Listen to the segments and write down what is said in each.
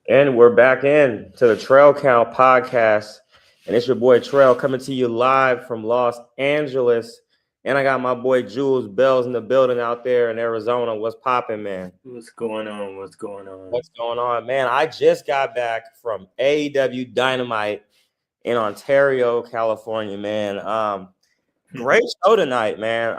And we're back in to the Trail Count podcast. And it's your boy Trail coming to you live from Los Angeles. And I got my boy Jules Bells in the building out there in Arizona. What's popping, man? What's going on? What's going on? What's going on, man? I just got back from AEW Dynamite in Ontario, California, man. Great show tonight, man.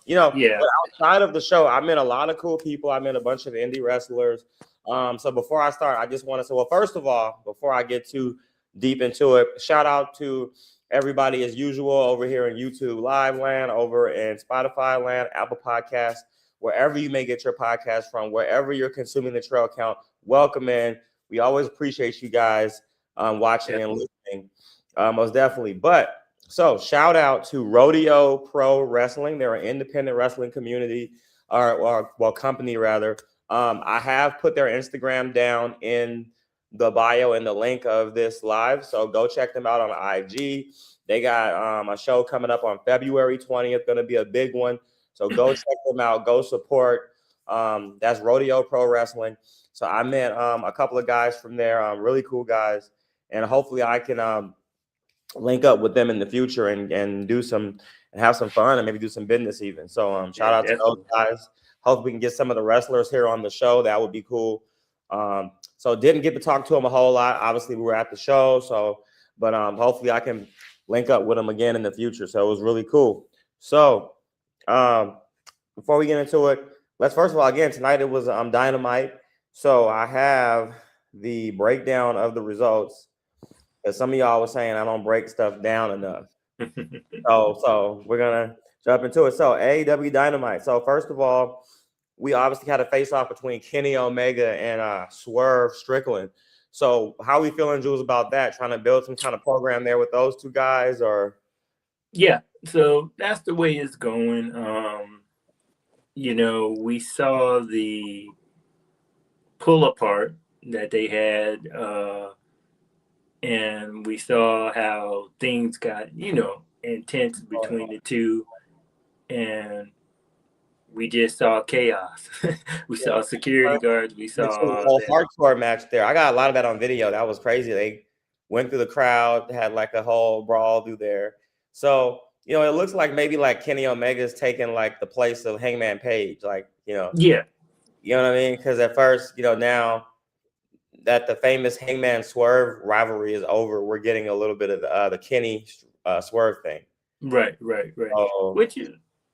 Yeah. But outside of the show, I met a lot of cool people. I met a bunch of indie wrestlers. So before I start, I just want to say, well, first of all, before I get too deep into it, shout out to everybody as usual over here in YouTube Live Land, over in Spotify Land, Apple Podcasts, wherever you may get your podcast from, wherever you're consuming the Trail Count. Welcome in. We always appreciate you guys watching and listening, most definitely. But so shout out to Rodeo Pro Wrestling. They're an independent wrestling community or company rather. I have put their Instagram down in the bio and the link of this live. So go check them out on IG. They got a show coming up on February 20th, going to be a big one. So go check them out. Go support. That's Rodeo Pro Wrestling. So I met a couple of guys from there, really cool guys. And hopefully I can link up with them in the future and do some and have some fun and maybe do some business even. So shout out to those guys. Hope we can get some of the wrestlers here on the show. That would be cool. So didn't get to talk to them a whole lot. Obviously, we were at the show. But hopefully I can link up with them again in the future. So it was really cool. So before we get into it, let's first of all, again, tonight it was Dynamite. So I have the breakdown of the results. Because some of y'all were saying I don't break stuff down enough. So we're gonna jump into it. So AEW Dynamite. So first of all, we obviously had a face-off between Kenny Omega and Swerve Strickland. So how are we feeling, Jules, about that? Trying to build some kind of program there with those two guys, or yeah. So that's the way it's going. We saw the pull apart that they had, and we saw how things got, intense between the two, and we just saw chaos. We saw security guards. We saw a whole hardcore match there. I got a lot of that on video. That was crazy. They went through the crowd, had like a whole brawl through there. So, it looks like maybe like Kenny Omega's taking like the place of Hangman Page. Like, Yeah. You know what I mean? Because at first, now that the famous Hangman Swerve rivalry is over, we're getting a little bit of the Kenny Swerve thing. Right.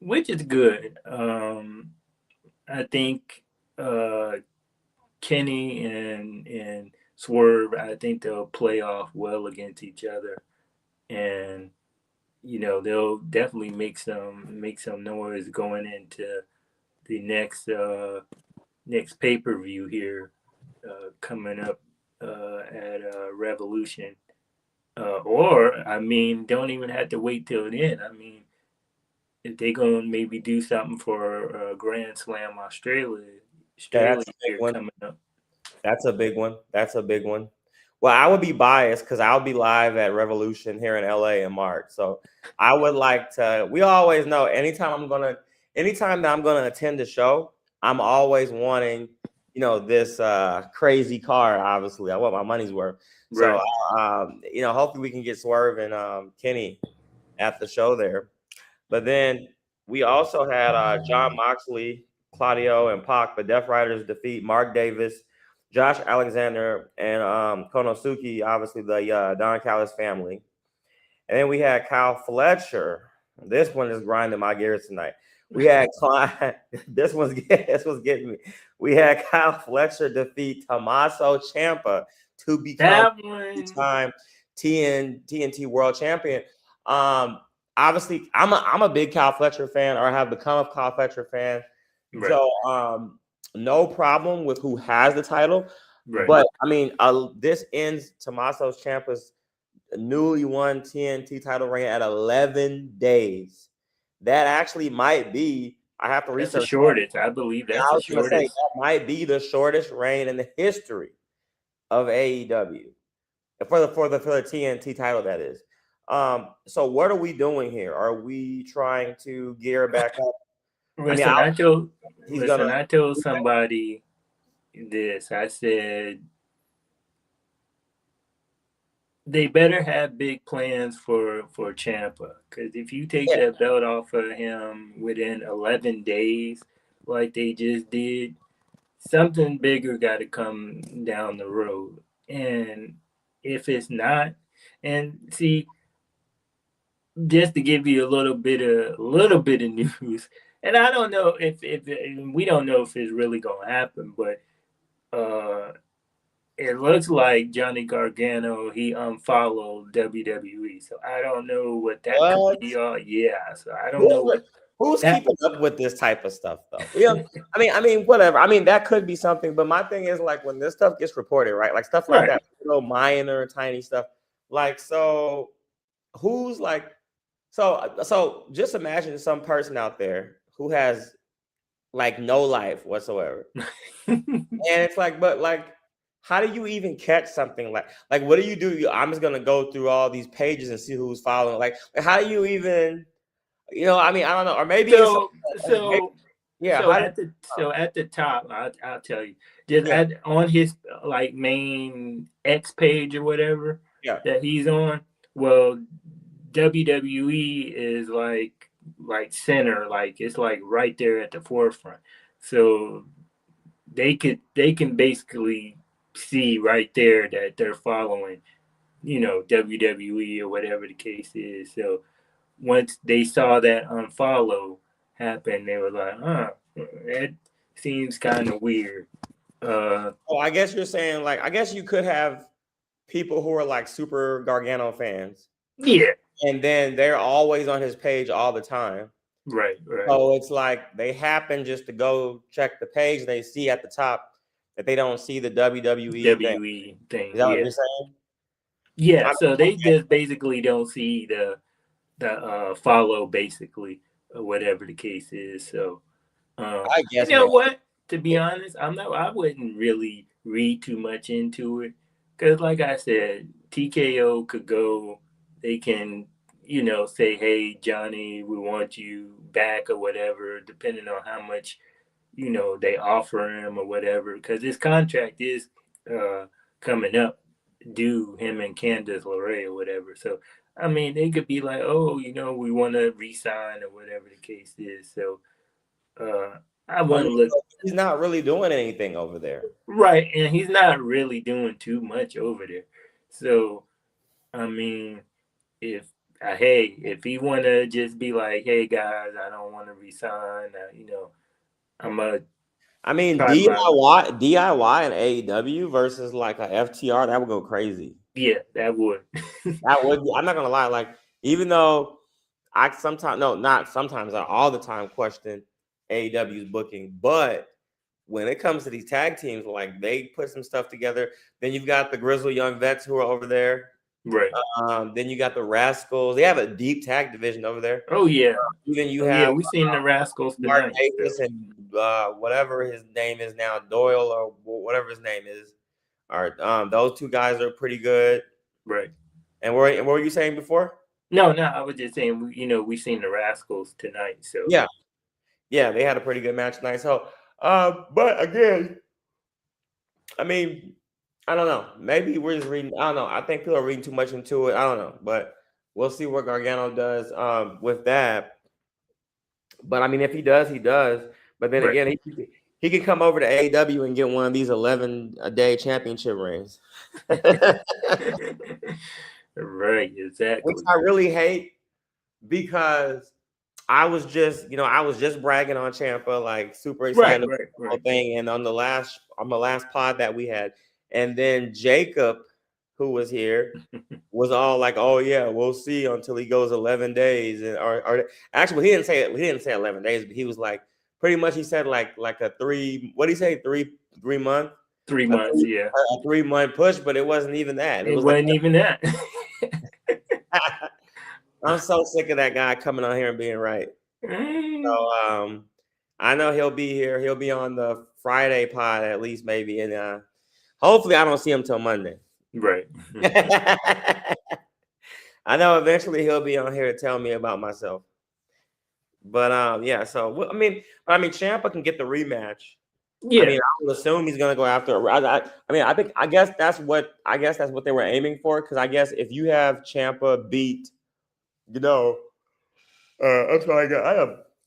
Which is good. I think Kenny and Swerve, I think they'll play off well against each other, and they'll definitely make some noise going into the next pay-per-view here coming up at Revolution. Don't even have to wait till then. If they're gonna maybe do something for Grand Slam Australia coming up. That's a big one. Well, I would be biased because I'll be live at Revolution here in LA in March. So I would like to. We always know anytime that I'm gonna attend a show, I'm always wanting, this crazy card. Obviously, I want my money's worth. Right. So hopefully we can get Swerve and Kenny at the show there. But then we also had John Moxley, Claudio, and Pac, the Death Riders defeat Mark Davis, Josh Alexander, and Konosuke, obviously the Don Callis family. And then we had Kyle Fletcher. This one is grinding my gears tonight. We had this was getting me. We had Kyle Fletcher defeat Tommaso Ciampa to become two-time TNT World Champion. Obviously, I'm a big Kyle Fletcher fan, or have become a Kyle Fletcher fan. Right. So no problem with who has the title. Right. But this ends Tommaso Ciampa's newly won TNT title reign at 11 days. That actually might be. I have to research. That's the shortest. I believe that's the shortest. That might be the shortest reign in the history of AEW for the TNT title. That is. So what are we doing here? Are we trying to gear back up? I told somebody this. I said, they better have big plans for Ciampa, because if you take that belt off of him within 11 days, like they just did, something bigger got to come down the road. And if it's not, and see, just to give you a little bit of news, and I don't know if we don't know if it's really gonna happen, but it looks like Johnny Gargano, he unfollowed WWE, so I don't know what that could be. Yeah, so I don't know. Who's keeping up with this type of stuff, though? Yeah, I mean, whatever. I mean, that could be something, but my thing is, like, when this stuff gets reported, right? Like stuff like that, minor, tiny stuff. Like, so who's like, so just imagine some person out there who has like no life whatsoever, and it's like, but like, how do you even catch something like what do you do? I'm just gonna go through all these pages and see who's following. Like how do you even? I mean, I don't know, or maybe at the top, I'll tell you, just on his like main X page or whatever that he's on. Well, WWE is like center, like it's like right there at the forefront, so they can basically see right there that they're following, WWE or whatever the case is. So once they saw that unfollow happen, they were like, that seems kind of weird. I guess you're saying, like, I guess you could have people who are like super Gargano fans. Yeah. And then they're always on his page all the time. Right. So it's like they happen just to go check the page and they see at the top that they don't see the WWE thing. Is that what you're saying? Yeah, so they just basically don't see the follow, basically, or whatever the case is. So I guess what? To be honest, I wouldn't really read too much into it, because like I said, TKO could go. They can, say, hey, Johnny, we want you back or whatever, depending on how much, they offer him or whatever, because his contract is coming up due, him and Candice LeRae or whatever. So, I mean, they could be like, oh, we want to re-sign or whatever the case is. So, I want to look. He's not really doing anything over there. Right, and he's not really doing too much over there. So, I mean, if he want to just be like, hey guys, I don't want to resign, I'm a. I mean, DIY and AEW versus like a FTR, that would go crazy. Yeah, that would. That would. I'm not gonna lie. Like, even though I all the time question AEW's booking, but when it comes to these tag teams, like they put some stuff together. Then you've got the Grizzled Young Vets who are over there. Right. Then you got the Rascals. They have a deep tag division over there. Oh yeah. Even you have. We've seen the Rascals Mark Davis and whatever his name is now, Doyle or whatever his name is. Those two guys are pretty good. Right. And what were you saying before? No, I was just saying, we've seen the Rascals tonight. So yeah, they had a pretty good match tonight. So, but again, I mean, I don't know. Maybe we're just reading. I don't know. I think people are reading too much into it. I don't know, but we'll see what Gargano does with that. But I mean, if he does, he does. But then again, he could come over to AEW and get one of these 11-a-day championship rings. Right, exactly. Which I really hate, because I was just bragging on Ciampa, like super excited about the whole thing. And on the last pod that we had, and then Jacob, who was here, was all like, "Oh yeah, we'll see until he goes 11 days." And or actually, he didn't say 11 days, but he was like, pretty much he said like a 3. What did he say? 3 month. 3 months, yeah. A 3-month push, but it wasn't even that. It wasn't even that. I'm so sick of that guy coming on here and being right. So I know he'll be here. He'll be on the Friday pod at least, maybe, and hopefully I don't see him till Monday. Right. I know eventually he'll be on here to tell me about myself. But yeah, so I mean, Ciampa can get the rematch Yeah. I mean, I would assume he's gonna go after. I guess that's what they were aiming for. Because I guess if you have Ciampa beat, I'm sorry,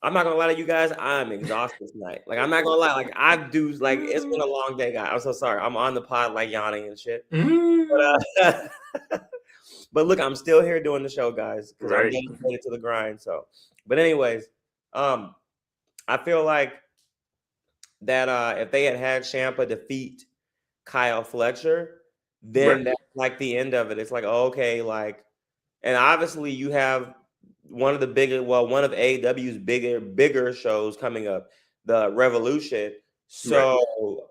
I'm not gonna lie to you guys. I'm exhausted tonight. Like, I'm not gonna lie. Like, it's been a long day, guys. I'm so sorry. I'm on the pod like yawning and shit. But look, I'm still here doing the show, guys, because I'm dedicated to the grind. So, but anyways, I feel like that if they had Ciampa defeat Kyle Fletcher, then that's like the end of it. It's like, okay, like, and obviously you have one of AEW's bigger shows coming up, the Revolution. So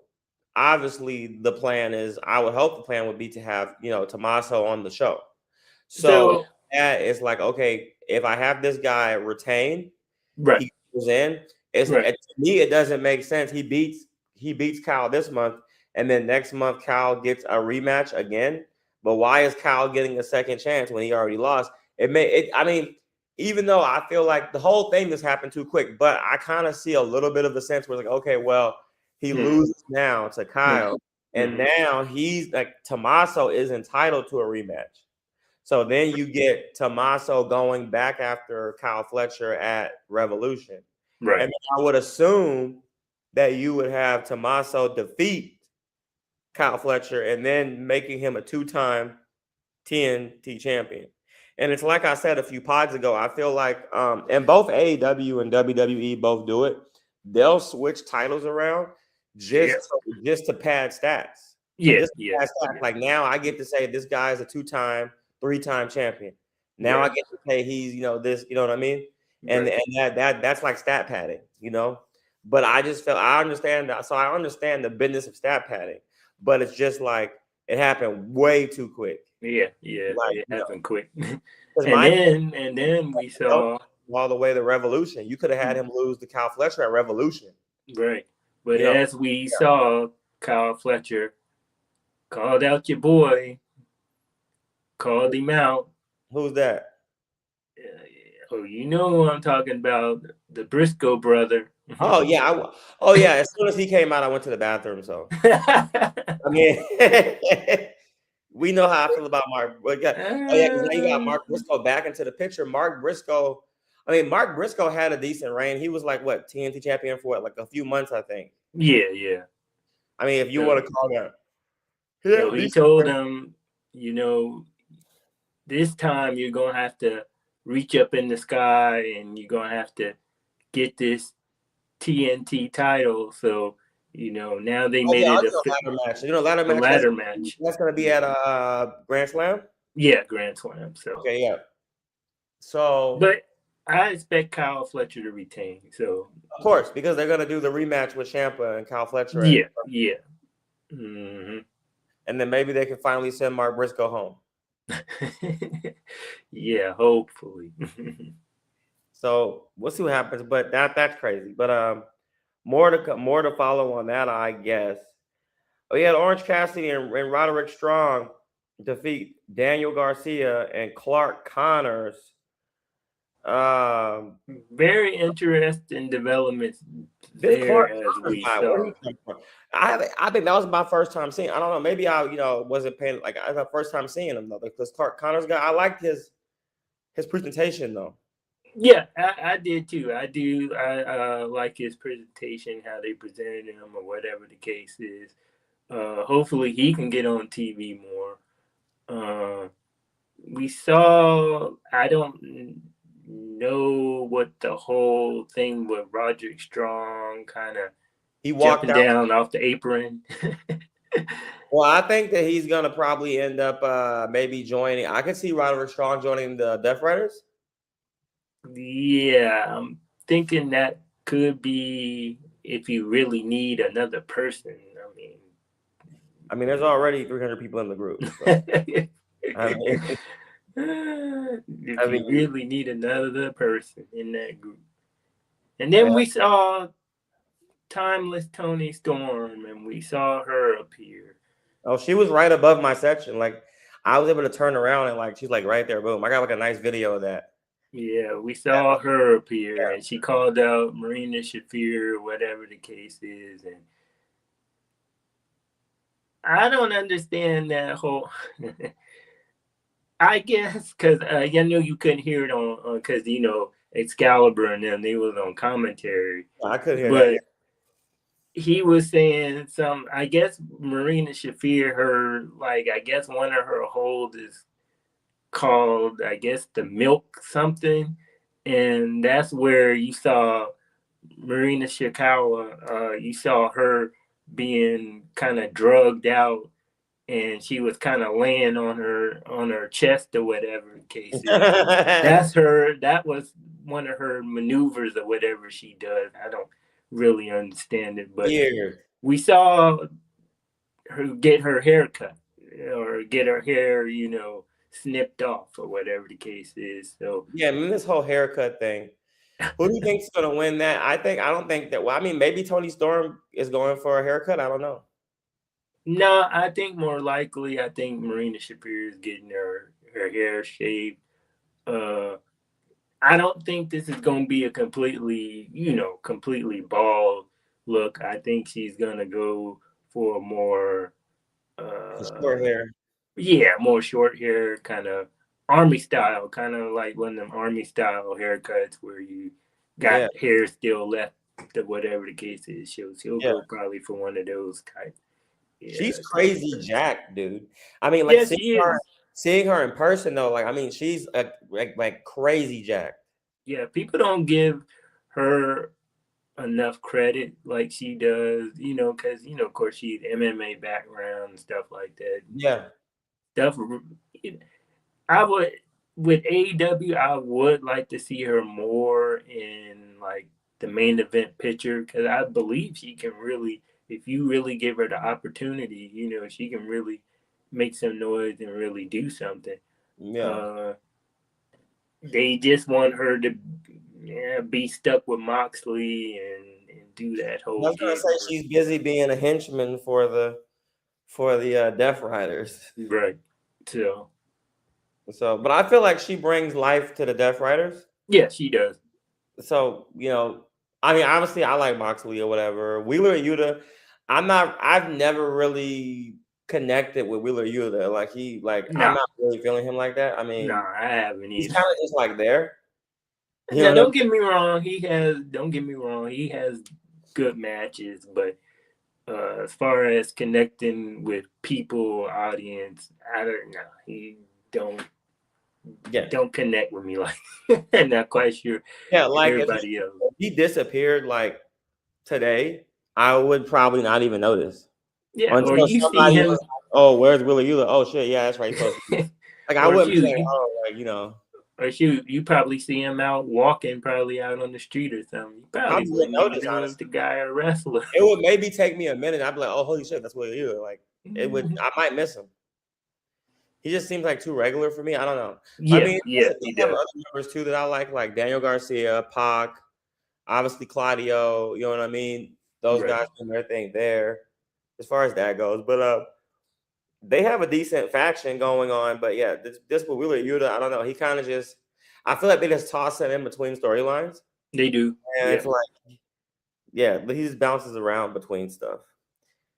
obviously the plan is, I would hope the plan would be to have, Tommaso on the show. So that is like, okay, if I have this guy retain, he goes in. To me, it doesn't make sense. He beats Kyle this month, and then next month Kyle gets a rematch again. But why is Kyle getting a second chance when he already lost? I mean, even though I feel like the whole thing just happened too quick, but I kind of see a little bit of a sense where it's like, okay, well, he loses now to Kyle, and now he's like, Tommaso is entitled to a rematch. So then you get Tommaso going back after Kyle Fletcher at Revolution. Right. And I would assume that you would have Tommaso defeat Kyle Fletcher and then making him a 2-time TNT champion. And it's like I said a few pods ago, I feel like, and both AEW and WWE both do it. They'll switch titles around just to pad stats. Like, now I get to say this guy is a 2-time, 3-time champion. Now I get to say he's, this, you know what I mean? And that's like stat padding, But I just felt, I understand that. So I understand the business of stat padding, but it's just like it happened way too quick. Like, it happened quick. and then we saw all the way to Revolution. You could have had him lose to Kyle Fletcher at Revolution. Right. But as we saw, Kyle Fletcher called out your boy, called him out. Who's that? You know who I'm talking about, the Briscoe brother. Oh yeah. As soon as he came out, I went to the bathroom. So I mean, we know how I feel about Mark. Because now you got Mark Briscoe back into the picture. Mark Briscoe had a decent reign. He was like, what, TNT champion for like a few months, I think. Yeah. I mean, if you want to call that. So he told him, this time you're going to have to reach up in the sky and you're going to have to get this TNT title. So, now they made it a ladder match. Ladder match. That's going to be at Grand Slam? Yeah, Grand Slam. So okay, yeah. So, but I expect Kyle Fletcher to retain. So of course, because they're going to do the rematch with Ciampa and Kyle Fletcher. Yeah. Mm-hmm. And then maybe they can finally send Mark Briscoe home. Yeah, hopefully. So we'll see what happens, but that's crazy. But more to follow on that, I guess. Oh yeah, Orange Cassidy and Roderick Strong defeat Daniel Garcia and Clark Connors. Very interesting developments there. I think that was my first time seeing. I don't know. Maybe I wasn't paying. Like, I was the first time seeing him though. Because Clark Connors guy, I liked his presentation though. Yeah, I did too. I do. I like his presentation, how they presented him, or whatever the case is. Hopefully, he can get on TV more. We saw. I don't know what the whole thing with Roderick Strong kind of. He walked down off the apron. Well, I think that he's gonna probably end up maybe joining. I could see Roderick Strong joining the Death Riders. Yeah, I'm thinking that could be if you really need another person. I mean, there's already 300 people in the group. So. If you really need another person in that group. And then we saw Timeless Toni Storm, and we saw her appear. Oh, she was right above my section. Like, I was able to turn around and like she's like right there. Boom! I got like a nice video of that. Yeah, we saw her appear, and she called out Marina Shafir, whatever the case is, and I don't understand that whole. I guess because I know you couldn't hear it on because Excalibur and them, they was on commentary. I couldn't hear but that. He was saying some. I guess Marina Shafir, I guess one of her holds is called, I guess, the milk something, and that's where you saw Marina Shakawa. You saw her being kind of drugged out, and she was kind of laying on her chest or whatever the case is. That was one of her maneuvers or whatever she does. I don't really understand it, but we saw her get her hair cut or get her hair, snipped off or whatever the case is. So yeah, I mean, this whole haircut thing. Who do you think's going to win that? I don't think that. Well, I mean, maybe Toni Storm is going for a haircut. I don't know. No, I think more likely, I think Marina Shapiro is getting her hair shaved. I don't think this is going to be a completely bald look. I think she's going to go for a more short hair. Yeah, more short hair, kind of army style, kind of like one of them army style haircuts where you got hair still left, whatever the case is. She'll go probably for one of those type. Yeah, she's crazy jacked, dude. I mean, like seeing her in person though, like I mean, she's like crazy jacked. Yeah, people don't give her enough credit like she does, because of course she's MMA background and stuff like that. Yeah, stuff. I would with AEW. I would like to see her more in like the main event picture because I believe she can really, if you really give her the opportunity, she can really make some noise and really do something. Yeah. They just want her to be stuck with Moxley and do that whole. I was gonna say she's busy being a henchman for the Death Riders. Right. So, but I feel like she brings life to the Death Riders. Yeah, she does. So, I mean, obviously I like Moxley or whatever. Wheeler Yuta, I've never really connected with Wheeler Yuta. I'm not really feeling him like that. I mean, no, I haven't either. He's kind of just like there. Yeah, don't get me wrong. He has good matches, but as far as connecting with people, audience, I don't know. He don't connect with me like. I'm not quite sure. Yeah, like everybody else. If he disappeared like today, I would probably not even notice. Yeah, or you see him. Like, oh, where's Willie Euler? Oh shit, yeah, that's right. Like I wouldn't say, Or you probably see him out walking, probably out on the street or something. You probably wouldn't notice the guy a wrestler. It would maybe take me a minute. I'd be like, oh, holy shit, that's Willie Euler. Like it would. I might miss him. He just seems like too regular for me. I don't know. Yeah, I mean, he does. Have other members too that I like Daniel Garcia, Pac, obviously Claudio. You know what I mean? Those guys do their thing there, as far as that goes. But they have a decent faction going on. But yeah, this with Wheeler Yuta, I don't know. He kind of just, I feel like they just toss him in between storylines. They do. And it's like, he just bounces around between stuff.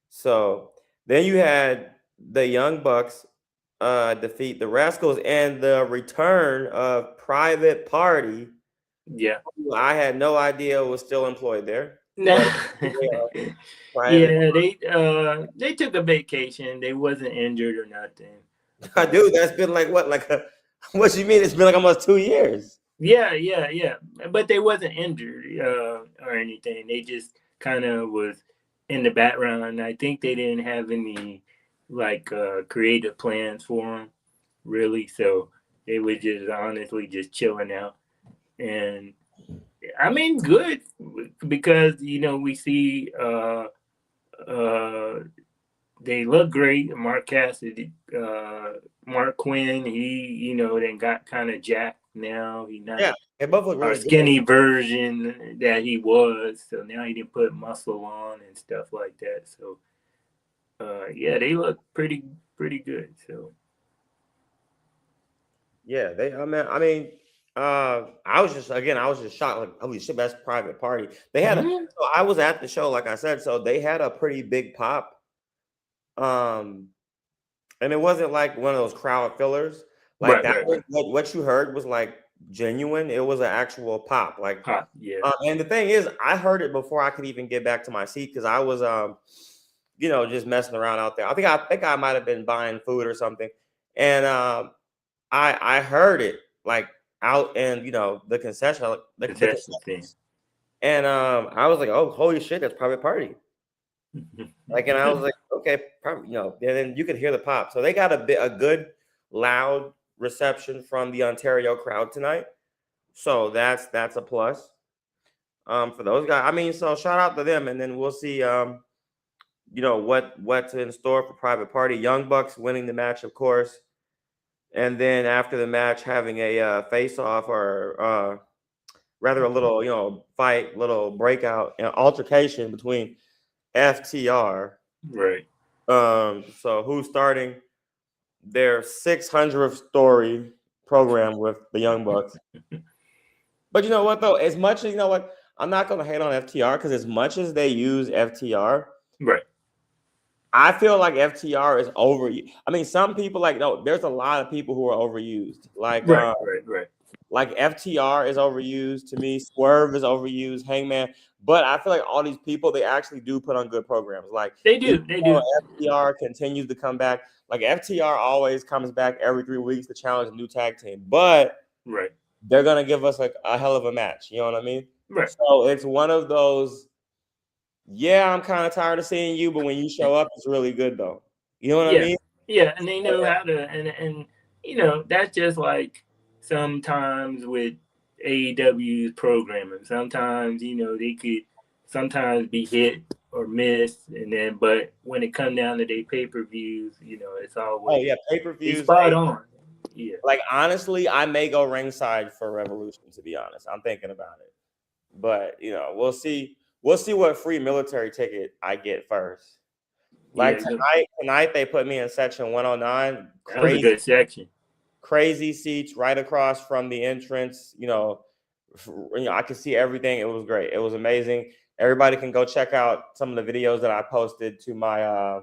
So then you had the Young Bucks defeat the Rascals and the return of Private Party. Yeah. I had no idea was still employed there. They took a vacation. They wasn't injured or nothing. Dude, that's been like what? What you mean? It's been like almost 2 years. Yeah. But they wasn't injured or anything. They just kind of was in the background. I think they didn't have any creative plans for them, really. So they were just honestly just chilling out. And I mean, good because we see they look great. Mark Cassidy, Mark Quinn, he then got kind of jacked now. He not they both look really skinny version that he was. So now he didn't put muscle on and stuff like that. So they look pretty good. So yeah, I was just shocked. Like, holy shit, that's Private Party. They had so I was at the show, like I said, so they had a pretty big pop and it wasn't like one of those crowd fillers. Like what you heard was like genuine. It was an actual pop. Like pop, yeah. And the thing is, I heard it before I could even get back to my seat because I was just messing around out there. I think I might have been buying food or something, and I heard it like out in the concession, and I was like, oh, holy shit, that's Private Party. Like, and I was like, okay, probably, and then you could hear the pop. So they got a good loud reception from the Ontario crowd tonight. So that's a plus for those guys. I mean, so shout out to them, and then we'll see what's in store for Private Party. Young Bucks winning the match, of course. And then after the match, having a face-off or rather a little, fight, little breakout, altercation between FTR. Right. So who's starting their 600th story program with the Young Bucks? But you know what, though? As much as, I'm not going to hate on FTR because as much as they use FTR, right, I feel like FTR is overused. I mean, some people there's a lot of people who are overused. Like, right. Like FTR is overused to me. Swerve is overused. Hangman, but I feel like all these people, they actually do put on good programs. Like they do. FTR continues to come back. Like FTR always comes back every 3 weeks to challenge a new tag team, but they're gonna give us like a hell of a match. You know what I mean? Right. So it's one of those. Yeah, I'm kind of tired of seeing you, but when you show up, it's really good though. You know what I mean? Yeah, and they know how to, and that's just like sometimes with AEW's programming. Sometimes they could sometimes be hit or miss, and then but when it comes down to their pay-per-views, it's always pay-per-views spot on. Yeah, like honestly, I may go ringside for Revolution. To be honest, I'm thinking about it, but we'll see. We'll see what free military ticket I get first. Like tonight they put me in section 109. That was a good section. Crazy seats right across from the entrance. I could see everything. It was great. It was amazing. Everybody can go check out some of the videos that I posted to my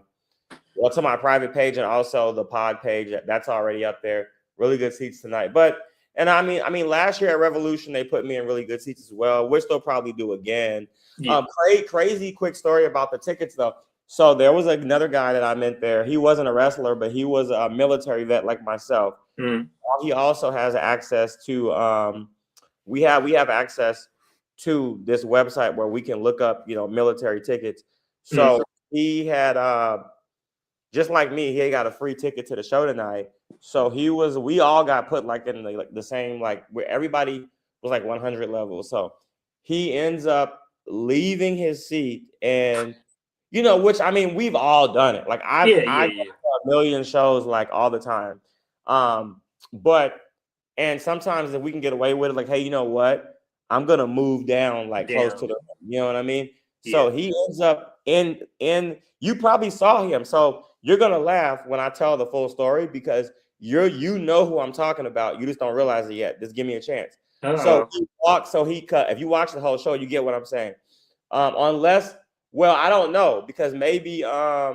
to my private page and also the pod page. That's already up there. Really good seats tonight. And I mean, last year at Revolution, they put me in really good seats as well, which they'll probably do again. Yeah. Crazy quick story about the tickets, though. So there was another guy that I met there. He wasn't a wrestler, but he was a military vet like myself. Mm. He also has access to we have access to this website where we can look up, military tickets. So he had just like me, he got a free ticket to the show tonight. So we all got put like in the same, like where everybody was like 100 levels. So he ends up leaving his seat and, which I mean, we've all done it. Like I go to a million shows like all the time. And sometimes if we can get away with it, like, hey, you know what? I'm going to move down like close to the, you know what I mean? Yeah. So he ends up in, you probably saw him. So you're going to laugh when I tell the full story because you know who I'm talking about. You just don't realize it yet. Just give me a chance. So he cut. If you watch the whole show, you get what I'm saying. Unless, well, I don't know because maybe I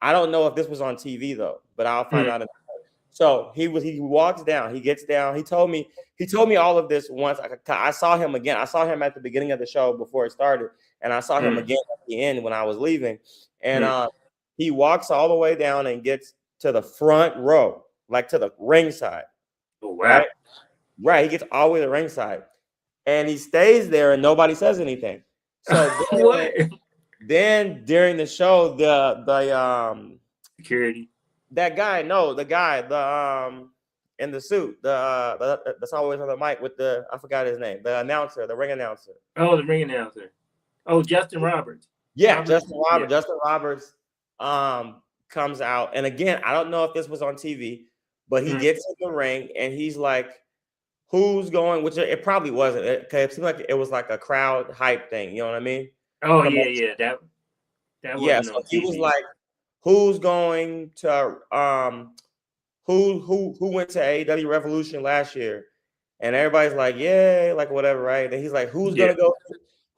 don't know if this was on TV though, but I'll find out. So he walks down, he gets down. He told me all of this once. I saw him again. I saw him at the beginning of the show before it started, and I saw him again at the end when I was leaving. And he walks all the way down and gets to the front row, like to the ringside. Oh, wow. Right. He gets all the way to the ringside. And he stays there and nobody says anything. So then during the show, the security. That guy, in the suit, that's always on the mic with I forgot his name, the ring announcer. Oh, the ring announcer. Oh, Justin Roberts. Yeah, Justin Roberts. Yeah. Justin Roberts comes out, and again, I don't know if this was on TV, but he gets in the ring and he's like, "Who's going?" Which it probably wasn't. It seemed like it was like a crowd hype thing. You know what I mean? Oh yeah. That wasn't so on he TV. was like, "Who's going to who went to AEW Revolution last year?" And everybody's like, "Yeah, like whatever, right?" And he's like, "Who's gonna go?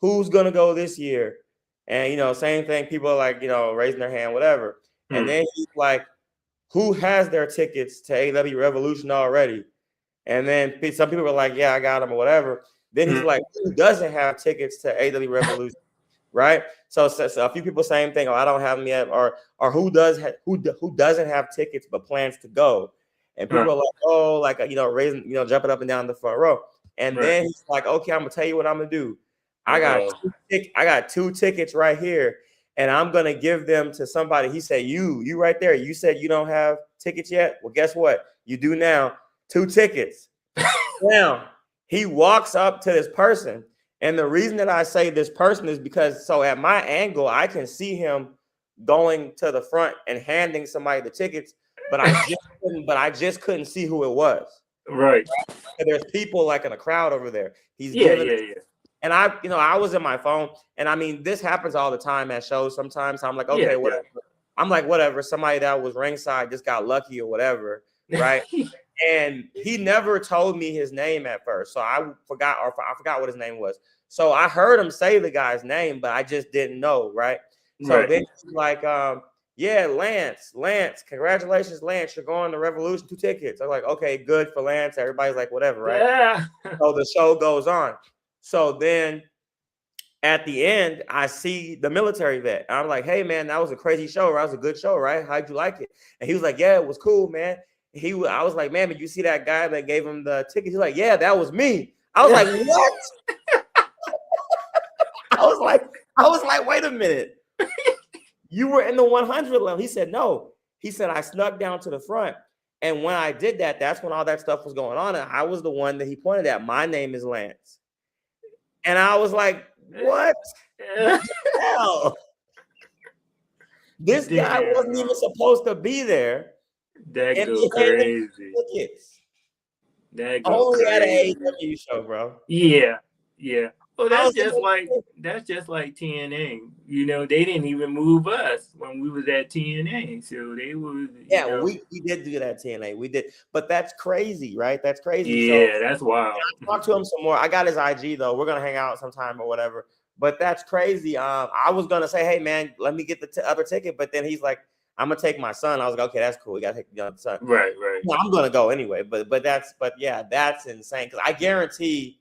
Who's gonna go this year?" And same thing. People are like, raising their hand, whatever. And then he's like, who has their tickets to AEW Revolution already? And then some people were like, yeah, I got them or whatever. Then he's like, who doesn't have tickets to AEW Revolution? Right? So a few people, same thing. Oh, I don't have them yet. Or who doesn't have tickets but plans to go? And people are like, oh, like, raising, jumping up and down the front row. And then he's like, okay, I'm gonna tell you what I'm gonna do. I got two tickets right here, and I'm gonna give them to somebody. He said, you right there. You said you don't have tickets yet. Well, guess what? You do now. 2 tickets. Now he walks up to this person. And the reason that I say this person is because at my angle, I can see him going to the front and handing somebody the tickets, but I just couldn't see who it was. Right. And there's people like in a crowd over there. He's giving And I was in my phone, and I mean, this happens all the time at shows. Sometimes I'm like, okay, whatever. I'm like, whatever. Somebody that was ringside just got lucky or whatever, right? And he never told me his name at first, so I forgot what his name was. So I heard him say the guy's name, but I just didn't know, right? So then he's like, yeah, Lance, congratulations, Lance, you're going to Revolution, 2 tickets. I'm like, okay, good for Lance. Everybody's like, whatever, right? Yeah. So the show goes on. So then at the end, I see the military vet. I'm like, hey, man, that was a crazy show, right? That was a good show, right? How'd you like it? And he was like, yeah, it was cool, man. I was like, man, did you see that guy that gave him the ticket? He's like, yeah, that was me. I was like, what? I was like, wait a minute. You were in the 100 level. He said, no. He said, I snuck down to the front. And when I did that, that's when all that stuff was going on. And I was the one that he pointed at. My name is Lance. And I was like, what the hell? This guy wasn't even supposed to be there. That goes crazy. That goes only crazy. At an AEW show, bro. Yeah. Well, that's just like TNA. They didn't even move us when we was at TNA. So they were. We did do that at TNA. We did, but that's crazy, right? That's crazy. Yeah, that's wild. I talked to him some more. I got his IG though. We're gonna hang out sometime or whatever. But that's crazy. I was gonna say, hey man, let me get the other ticket, but then he's like, I'm gonna take my son. I was like, okay, that's cool. We gotta take the other son. Right. No, I'm gonna go anyway. But that's insane. Because I guarantee.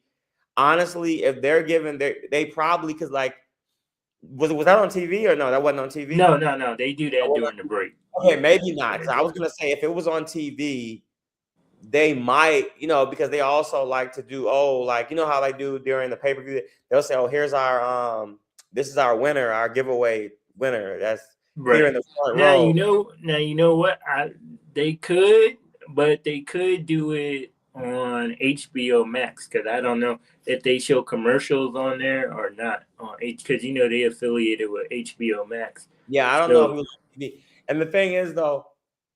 Honestly, if they're given, they probably because like was that on TV or no? That wasn't on TV. No. They do that during the break. Okay, maybe not. Because I was gonna say if it was on TV, they might, because they also like to do how they do during the pay-per-view. They'll say, oh, here's our this is our winner, our giveaway winner. That's here in the front row. Now you know what? They could do it on HBO Max because I don't know if they show commercials on there or not on because they affiliated with HBO Max. Yeah, I don't know if it was. And the thing is though,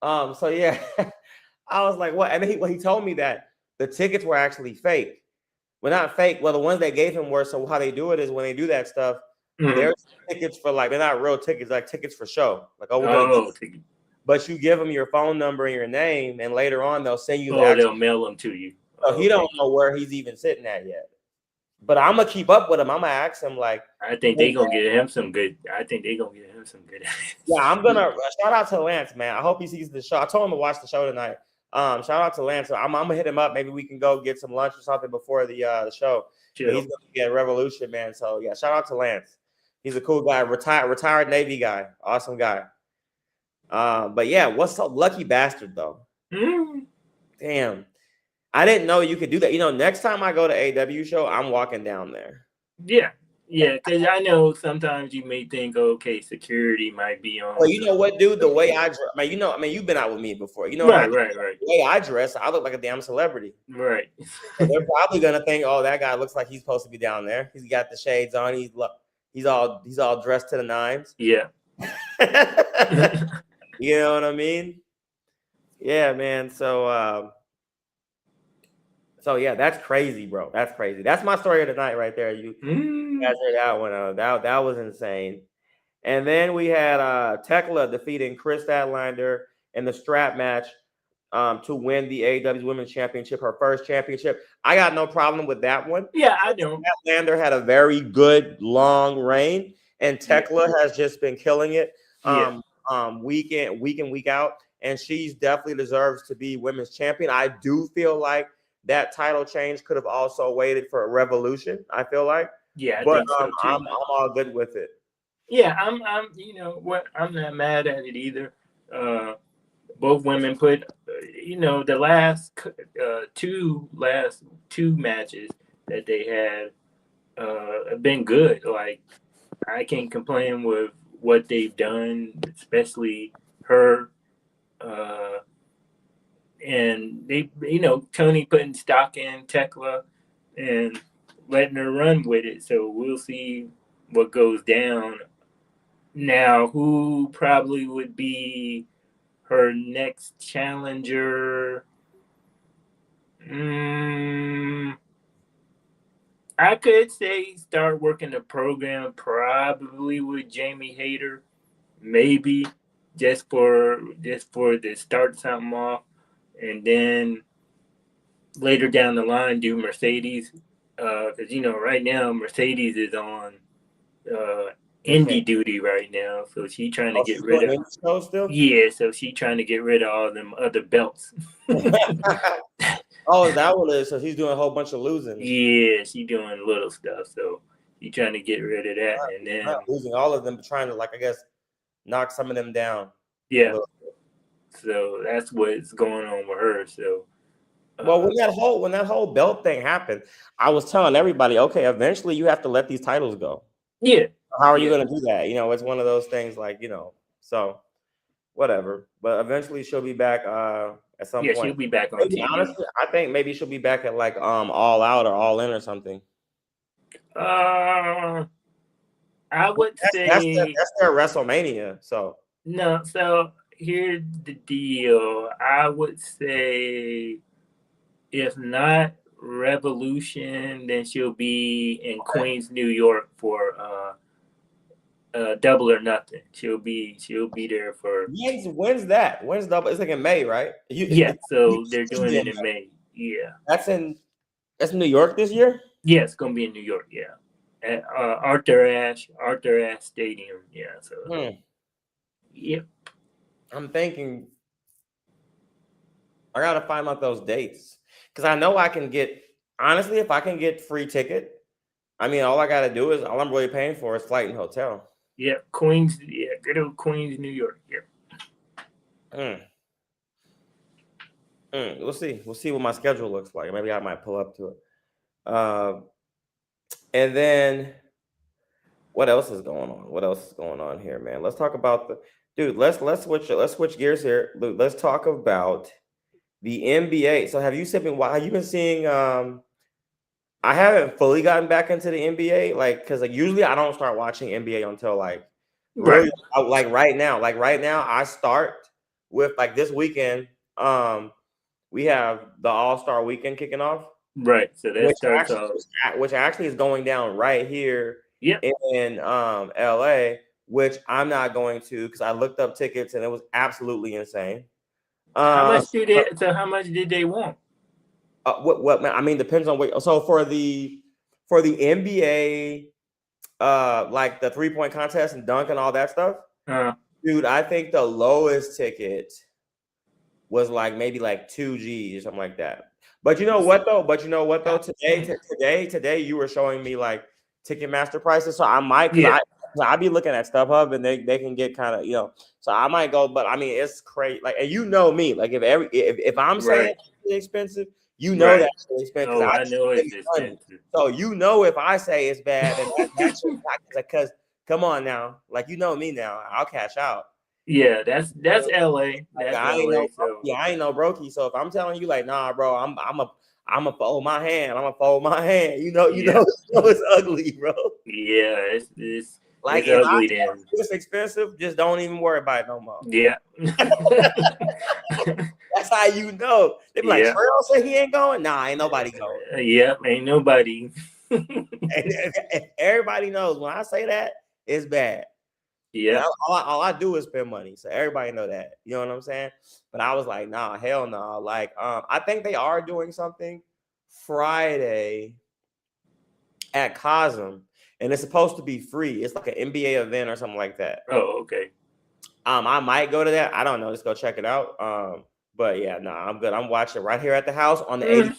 so yeah, I was like, what? And he told me that the tickets were actually fake. Well, not fake. Well, the ones they gave him were. So how they do it is when they do that stuff, there's tickets for they're not real tickets, like tickets for show. Like tickets. But you give them your phone number and your name, and later on they'll send you. They'll mail them to you. So he don't know where he's even sitting at yet. But I'm gonna keep up with him. I'm gonna ask him I think they're gonna get him some good. Yeah, I'm gonna shout out to Lance, man. I hope he sees the show. I told him to watch the show tonight. Shout out to Lance. So I'm gonna hit him up. Maybe we can go get some lunch or something before the show. Sure. He's gonna be at Revolution, man. So yeah, shout out to Lance. He's a cool guy, retired Navy guy, awesome guy. But yeah, what's up, lucky bastard though? Damn, I didn't know you could do that. Next time I go to AEW show, I'm walking down there. Yeah, because I know sometimes you may think, okay, security might be on. Well, you know what, dude? The way I dress, you've been out with me before. Right. The way I dress, I look like a damn celebrity. Right. So they're probably gonna think, oh, that guy looks like he's supposed to be down there. He's got the shades on. He's all dressed to the nines. Yeah. You know what I mean? Yeah, man. So yeah, that's crazy, bro. That's crazy. That's my story of the night right there. You guys heard that one. That was insane. And then we had Tekla defeating Kris Statlander in the strap match to win the AEW Women's Championship, her first championship. I got no problem with that one. Yeah, I don't. Statlander had a very good long reign, and Tekla has just been killing it. week in, week out, and she's definitely deserves to be women's champion. I do feel like that title change could have also waited for a Revolution. I feel like, yeah, I but think so too. I'm all good with it. Yeah, I'm you know what, I'm not mad at it either. Both women put, the last two matches that they had have been good. Like, I can't complain with what they've done, especially her. And they, Tony putting stock in Tekla and letting her run with it. So we'll see what goes down. Now, who probably would be her next challenger? I could say start working the program probably with Jamie Hayter, maybe just for to start something off, and then later down the line do Mercedes, because right now Mercedes is on indie duty right now, so she trying to get rid of. Yeah, so she trying to get rid of all them other belts. Oh, is that what it is? So she's doing a whole bunch of losing. Yeah, she's doing little stuff, so she's trying to get rid of that, and then not losing all of them, but trying to, like, I guess, knock some of them down. Yeah. So that's what's going on with her. So, well, when that whole belt thing happened, I was telling everybody, okay, eventually you have to let these titles go. Yeah. How are you going to do that? It's one of those things, like, so whatever. But eventually she'll be back at some point. Yeah, she'll be back on TV. Honestly, I think maybe she'll be back at, like, All Out or All In or something. I would say that's their WrestleMania. So no. So here's the deal. I would say, if not Revolution, then she'll be in Queens, New York for Double or Nothing. She'll be there for. When's that? When's Double? It's like in May, right? So they're doing it in May. Yeah. That's in New York this year? Yeah, it's gonna be in New York, yeah. At Arthur Ashe Stadium. Yeah. So yep. I'm thinking I gotta find out those dates. Because I know I can get, honestly, if I can get free ticket, I mean, all I gotta do is, all I'm really paying for is flight and hotel. Yeah, Queens, good old Queens, New York. Yep. We'll see. We'll see what my schedule looks like. Maybe I might pull up to it. And then what else is going on? What else is going on here, man? Let's talk about let's switch gears here. Let's talk about the NBA. So have you been seeing I haven't fully gotten back into the NBA, like, because like usually I don't start watching NBA until like really, like right now. Like right now, I start with, like, this weekend. We have the All-Star Weekend kicking off. Right. So that starts off, which actually is going down right here in LA, which I'm not going to, because I looked up tickets and it was absolutely insane. How much did they want? What I mean, depends on what. So for the NBA, like the 3-point contest and dunk and all that stuff, dude, I think the lowest ticket was like maybe like 2 G's or something like that. But you know what though? Today you were showing me like Ticketmaster prices, so I might, I be looking at StubHub and they can get kind of, so I might go. But I mean, it's crazy. Like, and me, like, if I'm saying it's expensive, that's really expensive. Oh, I know it's expensive. So if I say it's bad, then that's because come on now, like, me now, I'll cash out. Yeah, that's LA. That's I ain't no brokey. So if I'm telling you, like, nah, bro, I'm a fold my hand. I'm gonna fold my hand. It's ugly, bro. Yeah, it's like, it's ugly. Then it's expensive. Just don't even worry about it no more. Yeah. That's how you know. They be like, Trail said he ain't going. Nah, ain't nobody going. Ain't nobody. and everybody knows when I say that, it's bad. Yeah, all I do is spend money, so everybody know that. You know what I'm saying? But I was like, nah, hell no. Nah. Like, I think they are doing something Friday at Cosm, and it's supposed to be free. It's like an NBA event or something like that. Oh, okay. I might go to that. I don't know. Just go check it out. But yeah, no, I'm good. I'm watching right here at the house on the 85.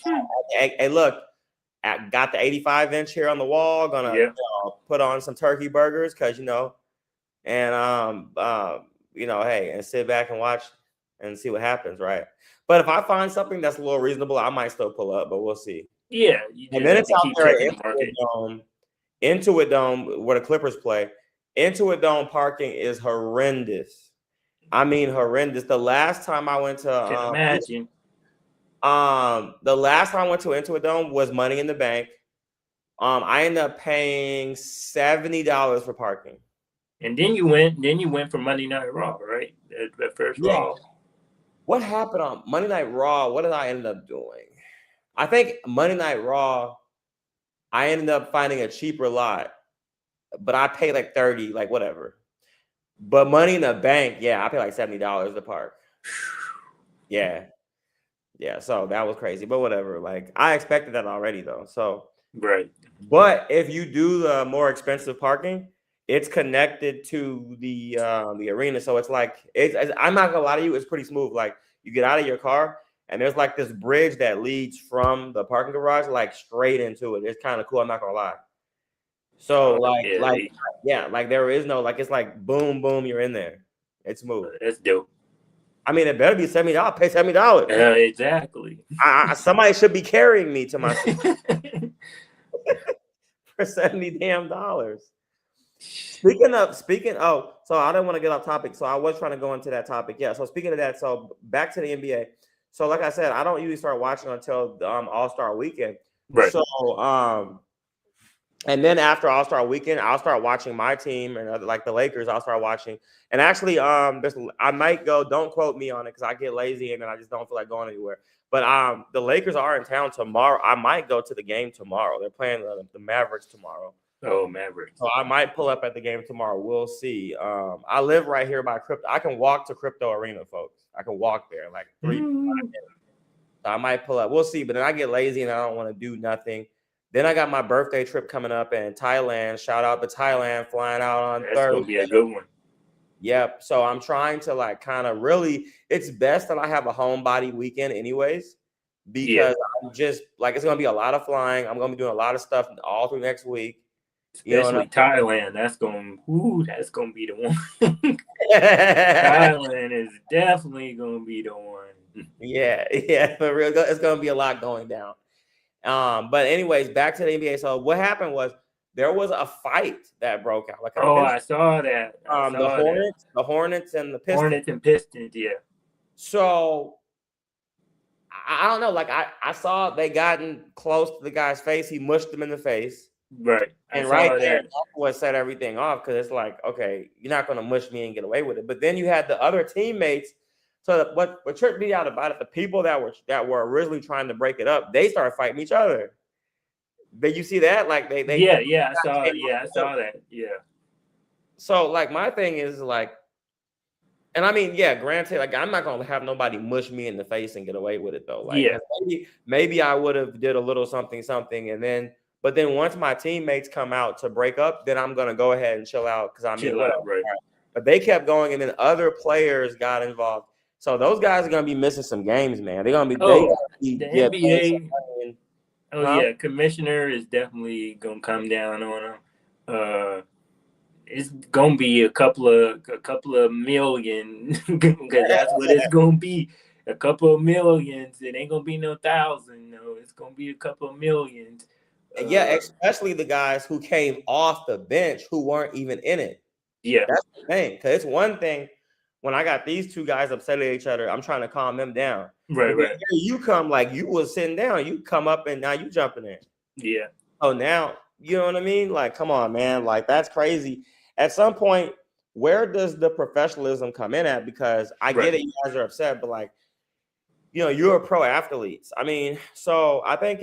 Hey, look, I got the 85-inch here on the wall. Gonna put on some turkey burgers because and hey, and sit back and watch and see what happens, right? But if I find something that's a little reasonable, I might still pull up, but we'll see. Yeah, and then it's out there at Intuit Dome, where the Clippers play. Intuit Dome parking is horrendous. I mean, horrendous. The last time I went to imagine. The last time I went to Intuit Dome was Money in the Bank. I ended up paying $70 for parking. And then you went for Monday Night Raw, right? The first Raw. What happened on Monday Night Raw? What did I end up doing? I think Monday Night Raw, I ended up finding a cheaper lot, but I paid like $30, like whatever. But Money in the Bank, I paid like $70 to park. Yeah. So that was crazy, but whatever. Like I expected that already though. So right. But if you do the more expensive parking, it's connected to the arena. So it's like I'm not gonna lie to you, it's pretty smooth. Like you get out of your car and there's like this bridge that leads from the parking garage like straight into it. It's kind of cool. I'm not gonna lie. So like there is no it's like boom, boom, you're in there. It's smooth. That's dope. I mean, it better be $70. Pay $70. Exactly. Somebody should be carrying me to my seat for $70 damn. Speaking of, so I didn't want to get off topic. So I was trying to go into that topic. Yeah. So speaking of that, so back to the NBA. So like I said, I don't usually start watching until All-Star Weekend. Right. So and then after All-Star Weekend, I'll start watching my team and like the Lakers. I'll start watching. And actually, I might go. Don't quote me on it because I get lazy and then I just don't feel like going anywhere. But the Lakers are in town tomorrow. I might go to the game tomorrow. They're playing the Mavericks tomorrow. Oh, Mavericks. So I might pull up at the game tomorrow. We'll see. I live right here by Crypto. I can walk to Crypto Arena, folks. I can walk there like 3 5 minutes. So I might pull up. We'll see. But then I get lazy and I don't want to do nothing. Then I got my birthday trip coming up in Thailand. Shout out to Thailand, flying out on Thursday. That's going to be a good one. Yep. So I'm trying to like kind of really, it's best that I have a homebody weekend anyways, because I'm just like, it's going to be a lot of flying. I'm going to be doing a lot of stuff all through next week. Especially Thailand. That's going to be the one. Thailand is definitely going to be the one. Yeah. For real, it's going to be a lot going down. But anyways, back to the NBA. So what happened was there was a fight that broke out. I saw that. The Hornets and the Pistons. Hornets and Pistons, yeah. So I don't know. Like I saw they gotten close to the guy's face. He mushed him in the face. Right. And right there, that's what set everything off because it's like, okay, you're not going to mush me and get away with it. But then you had the other teammates. So what tripped me out about it, the people that were originally trying to break it up, they started fighting each other. Did you see that? Like they I saw that. Yeah. So like my thing is like, and I mean, granted, like I'm not gonna have nobody mush me in the face and get away with it though. Like maybe I would have did a little something, but then once my teammates come out to break up, then I'm gonna go ahead and chill out because right. But they kept going, and then other players got involved. So those guys are gonna be missing some games, man. They're gonna be the NBA. Commissioner is definitely gonna come down on them. It's gonna be a couple of million because that's what it's gonna be. A couple of millions. It ain't gonna be no thousand. No, it's gonna be a couple of millions. Especially the guys who came off the bench who weren't even in it. Yeah, that's the thing. Because it's one thing when I got these two guys upset at each other, I'm trying to calm them down. Right. You come like you was sitting down, you come up and now you jumping in. Yeah. Oh, now you know what I mean? Like, come on, man. Like that's crazy. At some point, where does the professionalism come in at? Because I get it, you guys are upset, but like, you're pro athletes. I mean, so I think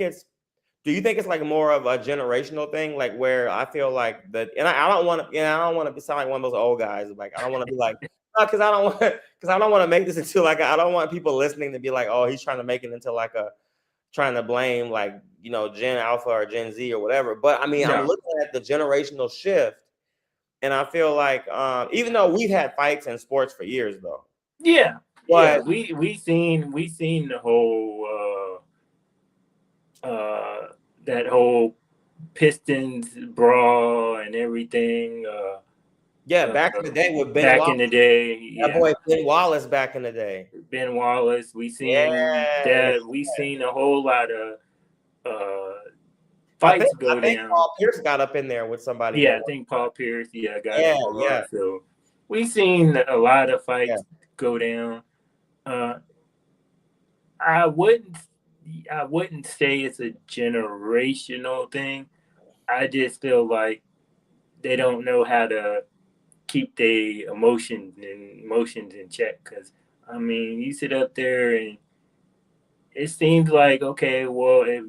do you think it's like more of a generational thing? Like where I feel like and I don't want to sound like one of those old guys. Like, I don't want to be like, because I don't want to make this into like, I don't want people listening to be like, oh, he's trying to make it into like trying to blame like, Gen Alpha or Gen Z or whatever. But I mean, I'm looking at the generational shift. And I feel like even though we've had fights in sports for years, though. Yeah, but, we seen the whole that whole Pistons brawl and everything. Back in the day with Ben back Wallace. in the day, That boy Ben Wallace back in the day. Ben Wallace. We seen that. We seen a whole lot of fights go down. I think Paul Pierce got up in there with somebody. Yeah, I think Paul Pierce. Got involved. So we seen a lot of fights go down. I wouldn't say it's a generational thing. I just feel like they don't know how to keep their emotions in check. Because I mean, you sit up there and it seems like, okay, well, if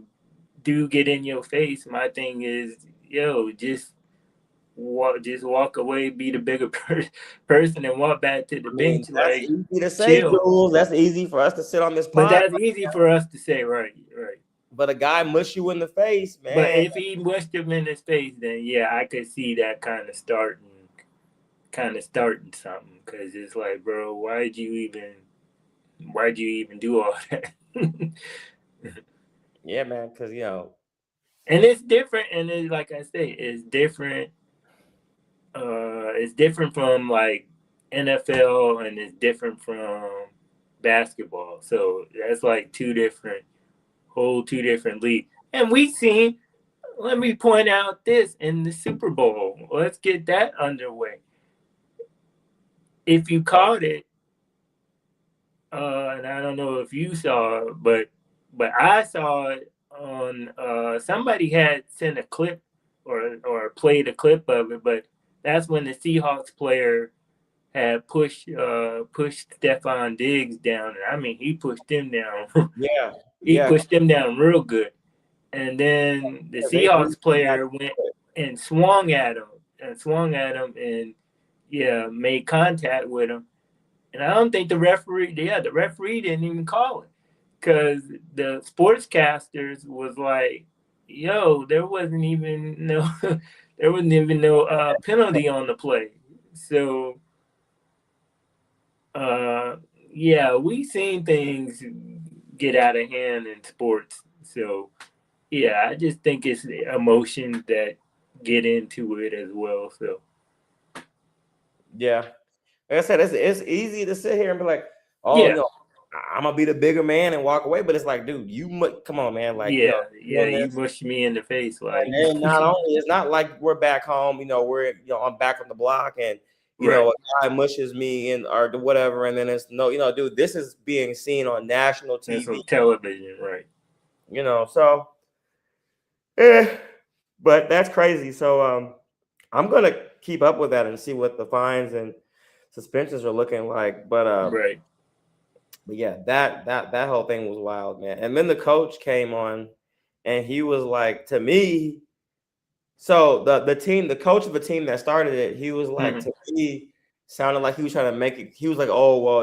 do get in your face, my thing is, just walk away, be the bigger person, and walk back to the bench. That's easy to say, Jules. That's easy for us to sit on this pod. But that's easy for us to say, right. But a guy mush you in the face, man. But if he mushed him in his face, then I could see that kind of starting something. Because it's like, bro, why'd you even do all that? Yeah, man. Because and it's different, and it's like I say, it's different. It's different from like NFL, and it's different from basketball. So that's like two different leagues. And we seen. Let me point out this in the Super Bowl. Let's get that underway. If you caught it, and I don't know if you saw it, but I saw it on somebody had sent a clip or played a clip of it, but that's when the Seahawks player had pushed Stefon Diggs down. I mean, he pushed him down. He pushed him down real good. And then the Seahawks player went and swung at him and made contact with him. And I don't think the referee didn't even call it, because the sportscasters was like, there wasn't even no penalty on the play. So we seen things get out of hand in sports. So I just think it's emotions that get into it as well. So like I said, it's easy to sit here and be like, I'm gonna be the bigger man and walk away. But it's like, dude, come on, man. Like, you mushed me in the face. Like, and not only, it's not like we're back home. We're I'm back on the block, and a guy mushes me in or whatever, and then it's dude, this is being seen on national TV, that's on television, right? So, but that's crazy. So, I'm gonna keep up with that and see what the fines and suspensions are looking like. But right. But yeah, that whole thing was wild, man. And then the coach came on, and he was like, to me, so the coach of the team that started it, he was like, to me, sounded like he was trying to make it. He was like, oh well,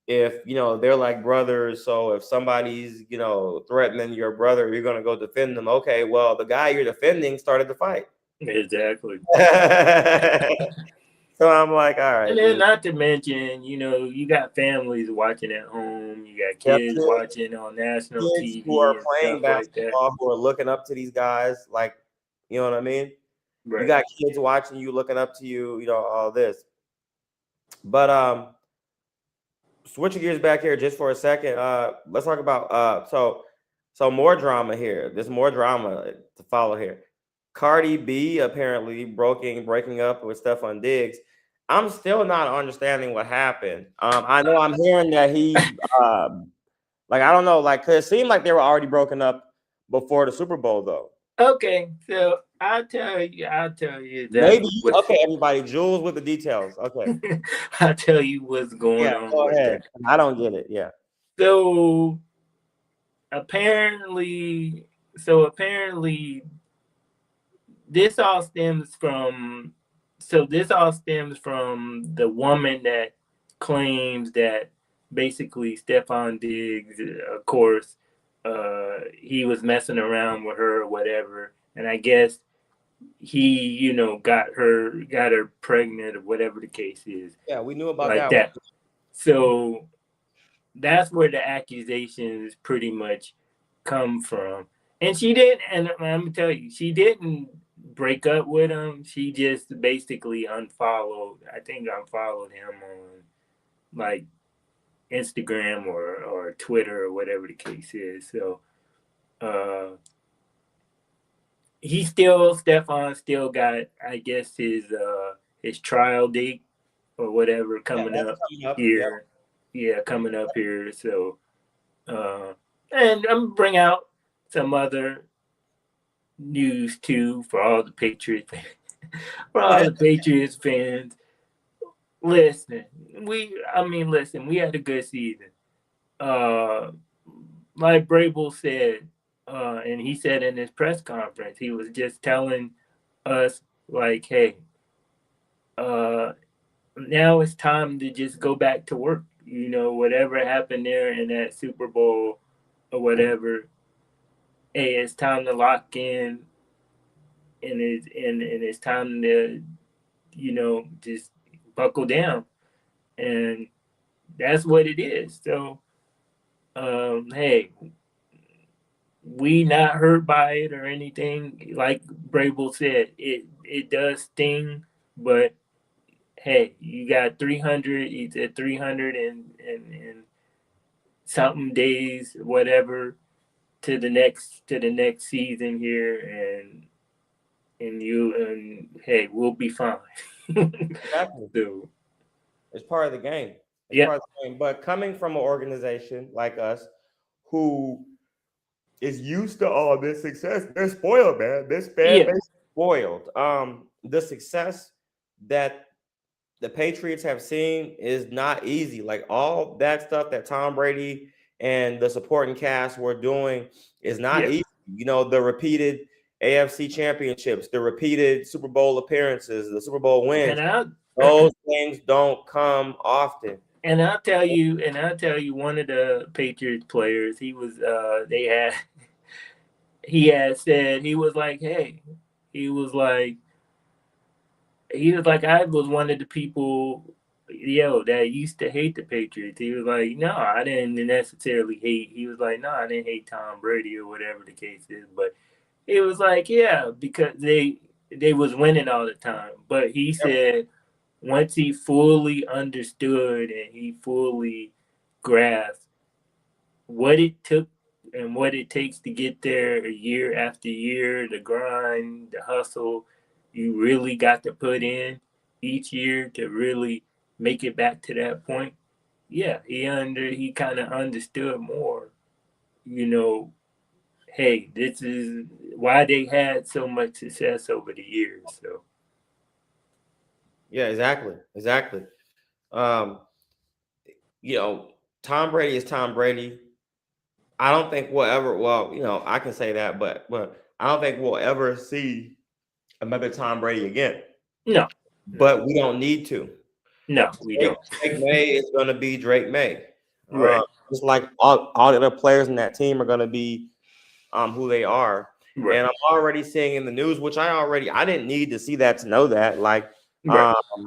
if they're like brothers, so if somebody's threatening your brother, you're gonna go defend them. Okay, well, the guy you're defending started the fight. Exactly. So I'm like, all right. And then not to mention, you got families watching at home. You got kids watching on national TV who are playing basketball, who are looking up to these guys. Like, you know what I mean? Right. You got kids watching you, looking up to you, all this. But switching gears back here just for a second. Let's talk about so more drama here. There's more drama to follow here. Cardi B apparently breaking up with Stefon Diggs. I'm still not understanding what happened. I know I'm hearing that he, I don't know, cause it seemed like they were already broken up before the Super Bowl, though. Okay, so I'll tell you. Maybe okay, everybody. Jules with the details. Okay, I'll tell you what's going on. Go ahead. I don't get it. Yeah. So apparently, this all stems from the woman that claims that basically Stefon Diggs, of course, he was messing around with her or whatever. And I guess he got her pregnant or whatever the case is. Yeah, we knew about like that. So that's where the accusations pretty much come from. And she didn't, and I'm gonna tell you, she didn't break up with him. She just basically unfollowed. I think unfollowed him on like Instagram or Twitter or whatever the case is. So Stefon still got, I guess, his trial date or whatever coming up here. Yeah, coming up here. So and I'm gonna bring out some other news too for all the Patriots fans. Listen, we had a good season. Like Brable said, and he said in his press conference, he was just telling us like, hey, now it's time to just go back to work. Whatever happened there in that Super Bowl or whatever, hey, it's time to lock in, and it's time to, just buckle down, and that's what it is. So, hey, we not hurt by it or anything. Like Brable said, it does sting, but hey, you got 300. He said 300 and something days, whatever, to the next season here, and hey, we'll be fine. Exactly. So, it's part of the game. Yeah. But coming from an organization like us who is used to all this success, they're spoiled, man. This fan base is spoiled. The success that the Patriots have seen is not easy. Like all that stuff that Tom Brady and the supporting cast were doing is not easy. The repeated AFC championships, the repeated Super Bowl appearances, the Super Bowl wins. Those things don't come often. And I'll tell you, one of the Patriots players, he had said, he was like, hey, I was one of the people, that used to hate the Patriots. He was like, no, I didn't necessarily hate. He was like, no, I didn't hate Tom Brady or whatever the case is. But it was like, yeah, because they was winning all the time. But he said once he fully understood and he fully grasped what it took and what it takes to get there year after year, the grind, the hustle you really got to put in each year to really make it back to that point. Yeah, he kind of understood more, hey, this is why they had so much success over the years. So yeah, exactly. Tom Brady is Tom Brady. I don't think we'll ever, I can say that, but I don't think we'll ever see another Tom Brady again. No. But we don't need to. No, we don't. Drake May is going to be Drake May. Right. Just like all the other players in that team are going to be who they are. Right. And I'm already seeing in the news, which I didn't need to see that to know that. Like,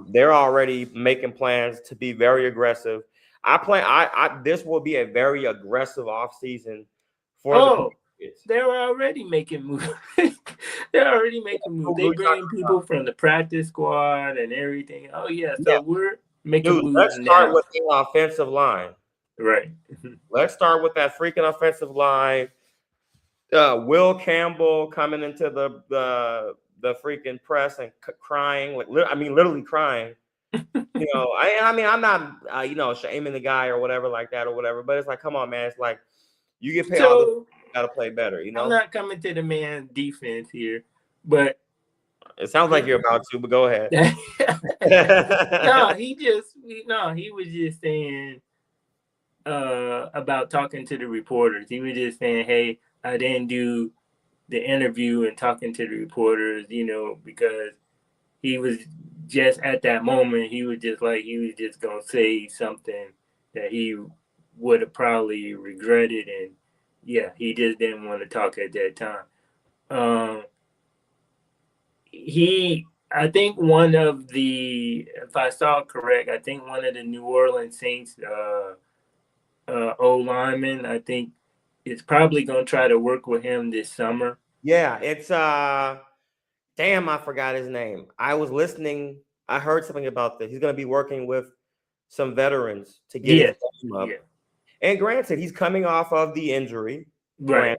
they're already making plans to be very aggressive. This will be a very aggressive offseason for the Patriots. They're already making moves. They're already making moves. They bring people from the practice squad and everything. Oh yeah, so we're making moves. Let's start with the offensive line. Right. Let's start with that freaking offensive line. Will Campbell coming into the freaking press and crying, literally crying. I'm not, shaming the guy or whatever like that or whatever, but it's like, come on, man. It's like you get paid all this, you gotta play better, I'm not coming to the man's defense here, but it sounds like you're about to, but go ahead. He was just saying about talking to the reporters. He was just saying, hey, I didn't do the interview and talking to the reporters, because he was just at that moment, he was just going to say something that he would have probably regretted. And yeah, he just didn't want to talk at that time. I think one of the, if I saw it correct, I think one of the New Orleans Saints O linemen, I think, is probably going to try to work with him this summer. Yeah, it's damn, I forgot his name. I was listening. I heard something about this. He's going to be working with some veterans to get his game up. Yeah. And granted, he's coming off of the injury. Right.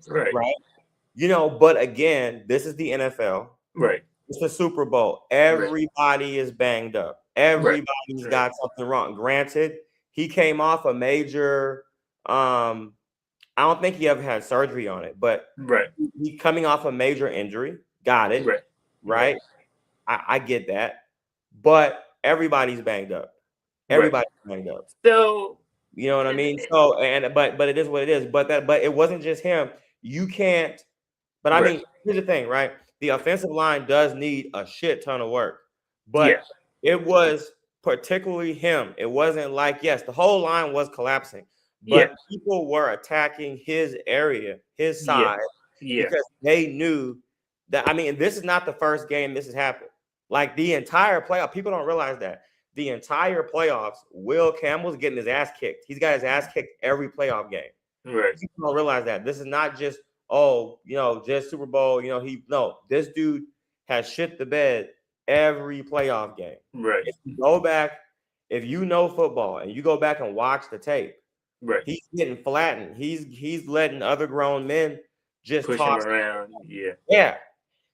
You know, but again, this is the NFL. Right. It's the Super Bowl. Everybody is banged up. Everybody's got something wrong. Granted, he came off a major I don't think he ever had surgery on it, but he coming off a major injury. Got it. Right. I get that. But everybody's banged up. Everybody's banged up. So you know what I mean? So but it is what it is. But it wasn't just him. You can't, but I mean, here's the thing, right? The offensive line does need a shit ton of work. But it was particularly him. It wasn't like, yes, the whole line was collapsing. But people were attacking his area, his side, because they knew that. I mean, this is not the first game this has happened. Like the entire playoff, people don't realize that the entire playoffs, Will Campbell's getting his ass kicked. He's got his ass kicked every playoff game. Right. People don't realize that this is not just just Super Bowl. This dude has shit the bed every playoff game. Right. If you go back, if you know football and you go back and watch the tape. Right. He's getting flattened. He's letting other grown men just push toss him around. Yeah.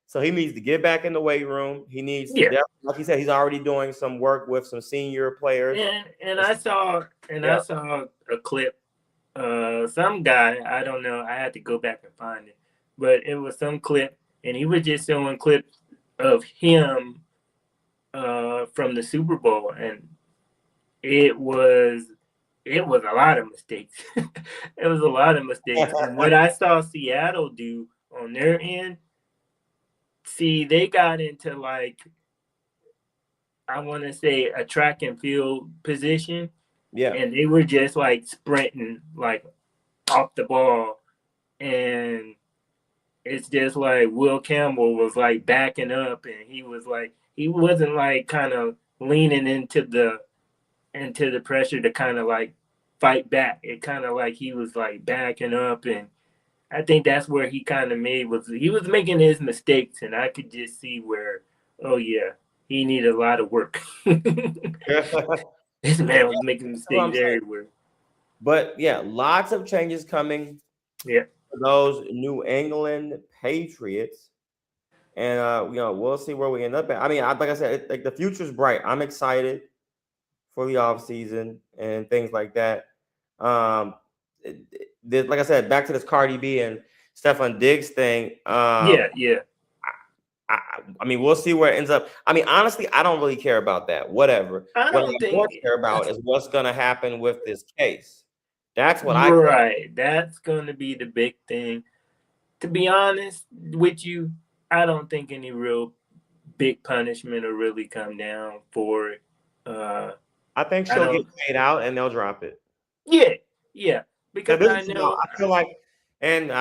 So he needs to get back in the weight room. He needs to, like he said, he's already doing some work with some senior players. And I saw a clip. Some guy, I don't know, I had to go back and find it, but it was some clip, and he was just showing clips of him from the Super Bowl, and it was a lot of mistakes. It was a lot of mistakes. And what I saw Seattle do on their end, they got into I want to say a track and field position. Yeah. And they were just sprinting off the ball. And it's just Will Campbell was backing up, and he wasn't kind of leaning into the pressure to kind of fight back. It kind of he was backing up, and I think that's where he kind of he was making his mistakes, and I could just see where, he needed a lot of work. This man was making mistakes everywhere. But lots of changes coming. Yeah. For those New England Patriots. And we'll see where we end up at. I mean, like I said, the future's bright. I'm excited for the off season and things like that. Like I said, back to this Cardi B and Stefon Diggs thing. I mean, we'll see where it ends up. I mean, honestly, I don't really care about that. Whatever. What I care about is what's going to happen with this case. That's what That's going to be the big thing. To be honest with you, I don't think any real big punishment will really come down for it. I think she'll get paid out and they'll drop it. Yeah. Because I feel like, and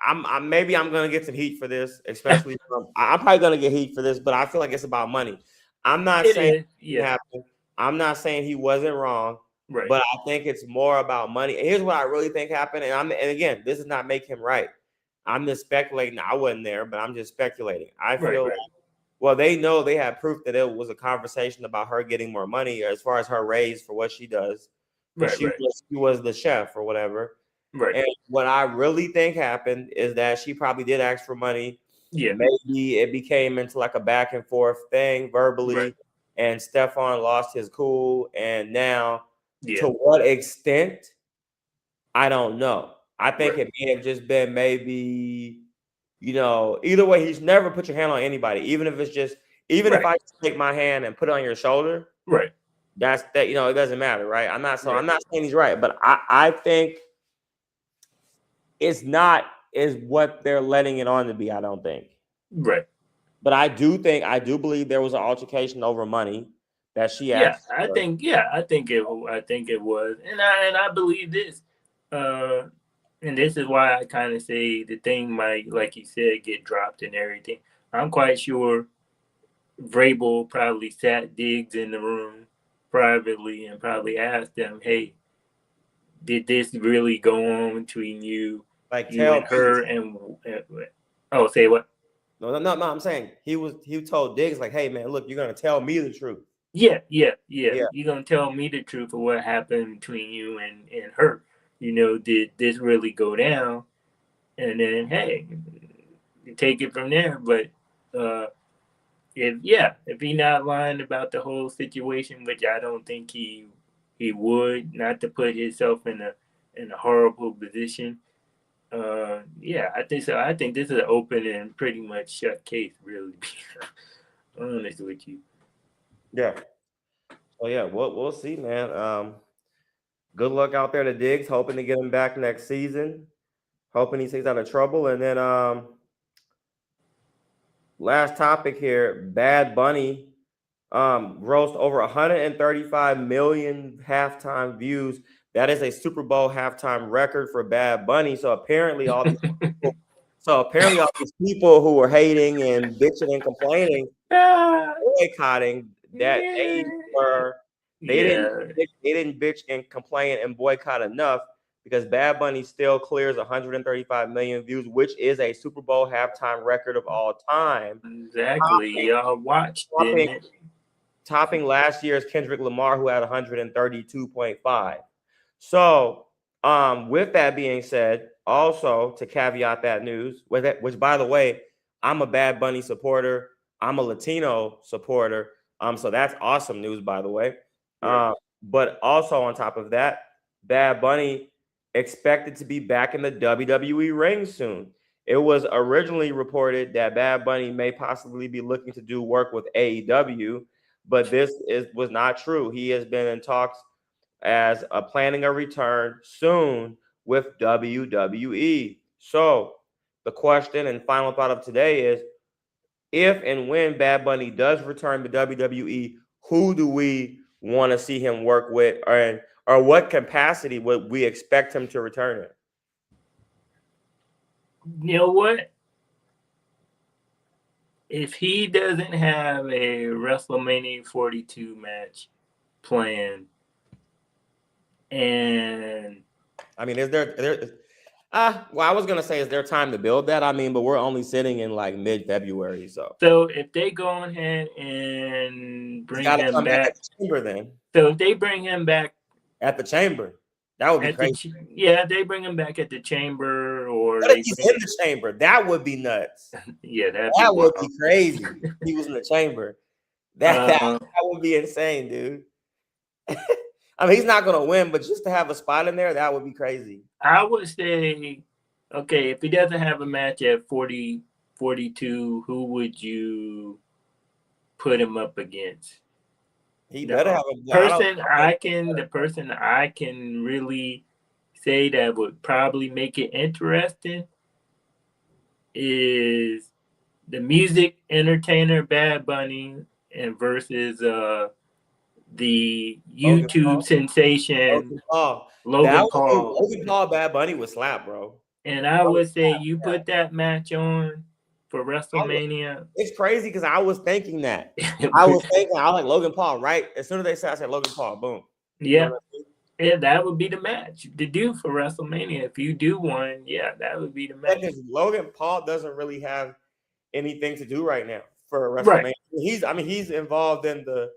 I'm maybe I'm gonna get some heat for this, especially I'm probably gonna get heat for this, but I feel like it's about money. I'm not saying it happened. I'm not saying he wasn't wrong, but I think it's more about money. And here's what I really think happened, and again, this does not make him right. I'm just speculating. I wasn't there, but I'm just speculating. I feel well, they know they have proof that it was a conversation about her getting more money as far as her raise for what she does. She was the chef or whatever. Right. And what I really think happened is that she probably did ask for money. Yeah. Maybe it became into a back and forth thing verbally, and Stefon lost his cool. And now, to what extent, I don't know. I think it may have just been maybe, either way, he's never put your hand on anybody, even if it's just, if I take my hand and put it on your shoulder. Right. That's that, it doesn't matter, right? I'm not saying he's right, but I think it's not is what they're letting it on to be, I don't think. Right. But I do believe there was an altercation over money that she asked. I think it was. And I believe this. And this is why I kind of say the thing might, like you said, get dropped and everything. I'm quite sure Vrabel probably sat Diggs in the room privately and probably asked them, "Hey, did this really go on between you and her?" And oh, say what? No. I'm saying he told Diggs like, "Hey man, look, you're gonna tell me the truth." Yeah. You're gonna tell me the truth of what happened between you and her. Did this really go down? And then, hey, you take it from there. But if he not lying about the whole situation, which I don't think he would, not to put himself in a horrible position. I think so. I think this is an open and pretty much shut case, really. Honest with you. Yeah. Oh yeah, we'll see, man. Good luck out there to Diggs. Hoping to get him back next season. Hoping he stays out of trouble. And then last topic here, Bad Bunny grossed over 135 million halftime views. That is a Super Bowl halftime record for Bad Bunny. So apparently all these people who were hating and bitching and complaining, boycotting, that they didn't bitch and complain and boycott enough, because Bad Bunny still clears 135 million views, which is a Super Bowl halftime record of all time. Exactly. Y'all watched it. Topping last year's Kendrick Lamar, who had 132.5. So, with that being said, also to caveat that news, which by the way, I'm a Bad Bunny supporter. I'm a Latino supporter. So that's awesome news, by the way. But also on top of that, Bad Bunny expected to be back in the WWE ring soon. It was originally reported that Bad Bunny may possibly be looking to do work with AEW, but this was not true. He has been in talks as planning a return soon with WWE. So the question and final thought of today is, if and when Bad Bunny does return to WWE, who do we want to see him work with, or what capacity would we expect him to return in? You know what? If he doesn't have a WrestleMania 42 match planned, and I mean, is there well, I was gonna say, is there time to build that? I mean, but we're only sitting in like mid-February, so if they go ahead and bring him back at the Chamber, then so if they bring him back at the Chamber, that would be crazy. They bring him back at the Chamber, or what if he's in the Chamber? That would be nuts. that would be crazy. If he was in the Chamber. That would be insane, dude. I mean, he's not going to win, but just to have a spot in there, that would be crazy. I would say, okay, if he doesn't have a match at 40, 42, who would you put him up against? He better have a the person I can really say that would probably make it interesting is the music entertainer Bad Bunny and versus the YouTube sensation Logan Paul. Logan Paul, Bad Bunny would slap, bro. And I would say you put that match on for WrestleMania. It's crazy because I was thinking that. I was like Logan Paul, right? As soon as they said, I said Logan Paul, boom. Yeah. Yeah, that would be the match to do for WrestleMania. If you do one, that would be the match. Because Logan Paul doesn't really have anything to do right now for WrestleMania. Right. He's involved in the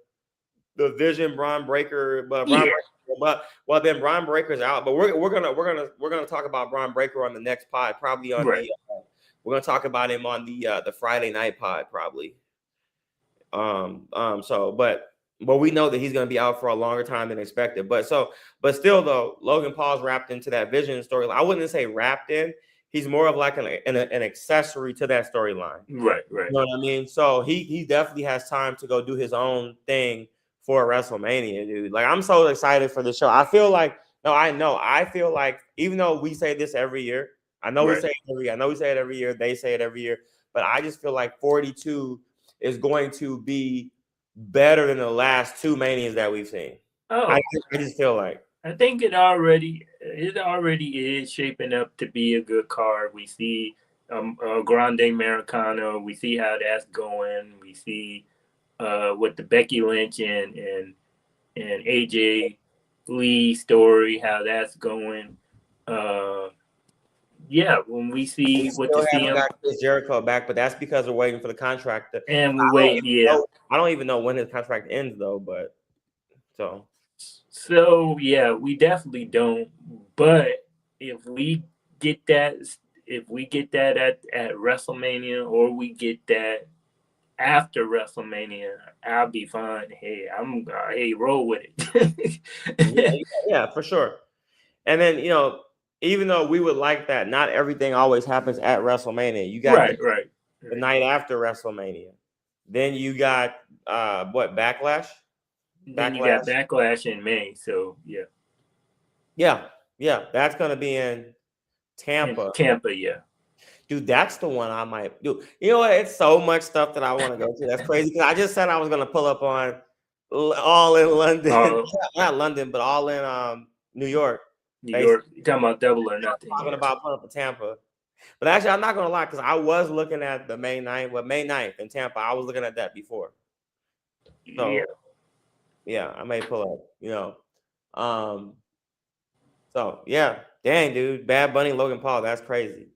Vision Braun Breaker, but then Braun Breaker's out. But we're gonna talk about Braun Breaker on the next pod, probably on we're gonna talk about him on the Friday night pod, probably. But we know that he's gonna be out for a longer time than expected. But still though, Logan Paul's wrapped into that Vision storyline. I wouldn't say wrapped in. He's more of like an accessory to that storyline. Right. You know what I mean? So he definitely has time to go do his own thing for WrestleMania, dude. Like, I'm so excited for the show. I feel like even though we say this every year, we say it every year, they say it every year, but I just feel like 42 is going to be better than the last two Manias that we've seen. I just feel like. I think it already is shaping up to be a good card. We see Grande Americano. We see how that's going. We see with the Becky Lynch and AJ Lee story, how that's going. Yeah, when we see what the CM got Chris Jericho back, but that's because we're waiting for the contract. And we wait. Yeah, I don't even know when his contract ends though, but so yeah, we definitely don't. But if we get that, at WrestleMania, or we get that after WrestleMania, I'll be fine. Hey, roll with it. yeah, for sure. And then even though we would like that, not everything always happens at WrestleMania. You got the night after WrestleMania. Then you got Backlash? Then you got Backlash in May. So yeah, that's gonna be in Tampa. Yeah. Dude, that's the one I might do. You know what? It's so much stuff that I want to go to. That's crazy because I just said I was gonna pull up on All in London, not London, but All in New York. New York. You're talking about Double or Nothing. Talking about pulling up to Tampa. But actually, I'm not gonna lie, because I was looking at the May 9th in Tampa. I was looking at that before. So yeah, I may pull up, So yeah, dang dude, Bad Bunny, Logan Paul, that's crazy.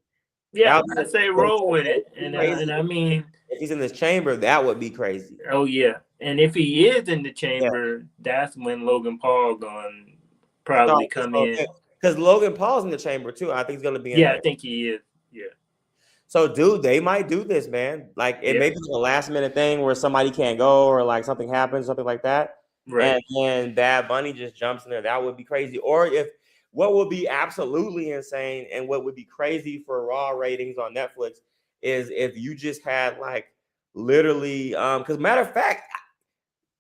Yeah, I say roll with it. And I mean, if he's in this chamber, that would be crazy. Oh yeah. And if he is in the chamber, that's when Logan Paul gonna probably come in. Because Logan Paul's in the chamber too. I think he's gonna be in there. I think he is. Yeah. So, dude, they might do this, man. Like, it may be a last-minute thing where somebody can't go or, like, something happens, something like that. Right. And then Bad Bunny just jumps in there. That would be crazy. Or what would be absolutely insane and what would be crazy for Raw ratings on Netflix is if you just had, like, literally, because matter of fact,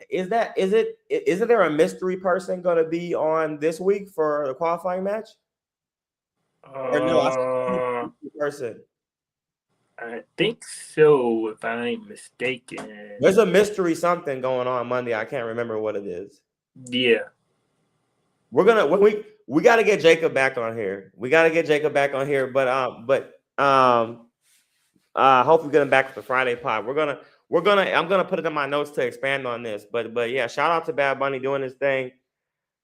is there a mystery person going to be on this week for the qualifying match? Or no, person. I think so, if I ain't mistaken. There's a mystery something going on Monday. I can't remember what it is. Yeah. We got to get Jacob back on here. But hope we get him back for the Friday pod. I'm gonna put it in my notes to expand on this. But yeah, shout out to Bad Bunny doing his thing,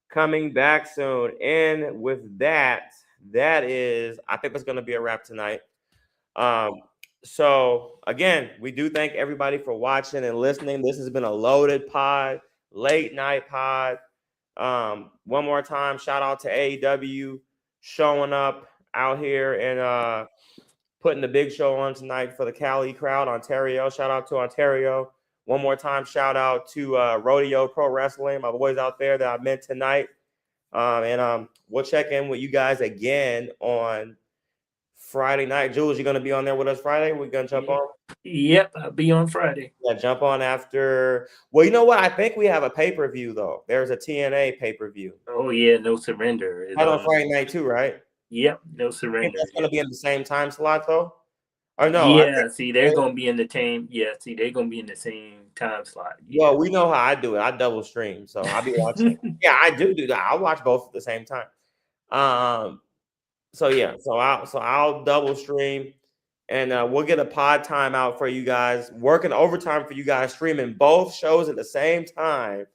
coming back soon. And with that is, I think that's gonna be a wrap tonight. So again, we do thank everybody for watching and listening. This has been a loaded pod, late night pod. One more time, shout out to AEW showing up out here and putting the big show on tonight for the Cali crowd, Ontario. Shout out to Ontario. One more time, shout out to Rodeo Pro Wrestling, my boys out there that I met tonight. And we'll check in with you guys again on Friday night. Jules, you're going to be on there with us Friday? We're going to jump on? Yep, I'll be on Friday. Yeah, jump on after. Well, you know what? I think we have a pay-per-view, though. There's a TNA pay-per-view. Oh, yeah, No Surrender. That's on Friday night, too, right? Yep, No Surrender. That's going to be in the same time slot, though? Or no? Yeah, they're going to be in the same. Yeah, they're going to be in the same time slot. Yeah. Well, we know how I do it. I double stream, so I'll be watching. Yeah, I do that. I'll watch both at the same time. So yeah, I'll double stream, and we'll get a pod time out for you guys, working overtime for you guys, streaming both shows at the same time,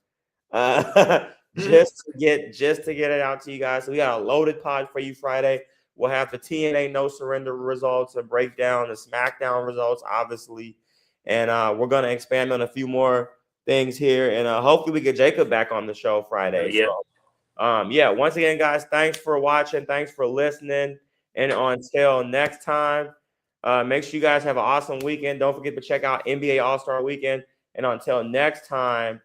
just to get it out to you guys. So we got a loaded pod for you Friday. We'll have the TNA No Surrender results and break down the SmackDown results, obviously, and we're gonna expand on a few more things here, and hopefully we get Jacob back on the show Friday. Yeah. So, once again, guys, thanks for watching. Thanks for listening. And until next time, make sure you guys have an awesome weekend. Don't forget to check out NBA All-Star Weekend. And until next time,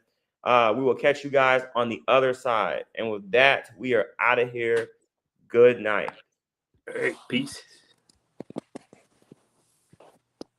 we will catch you guys on the other side. And with that, we are out of here. Good night. All right, peace.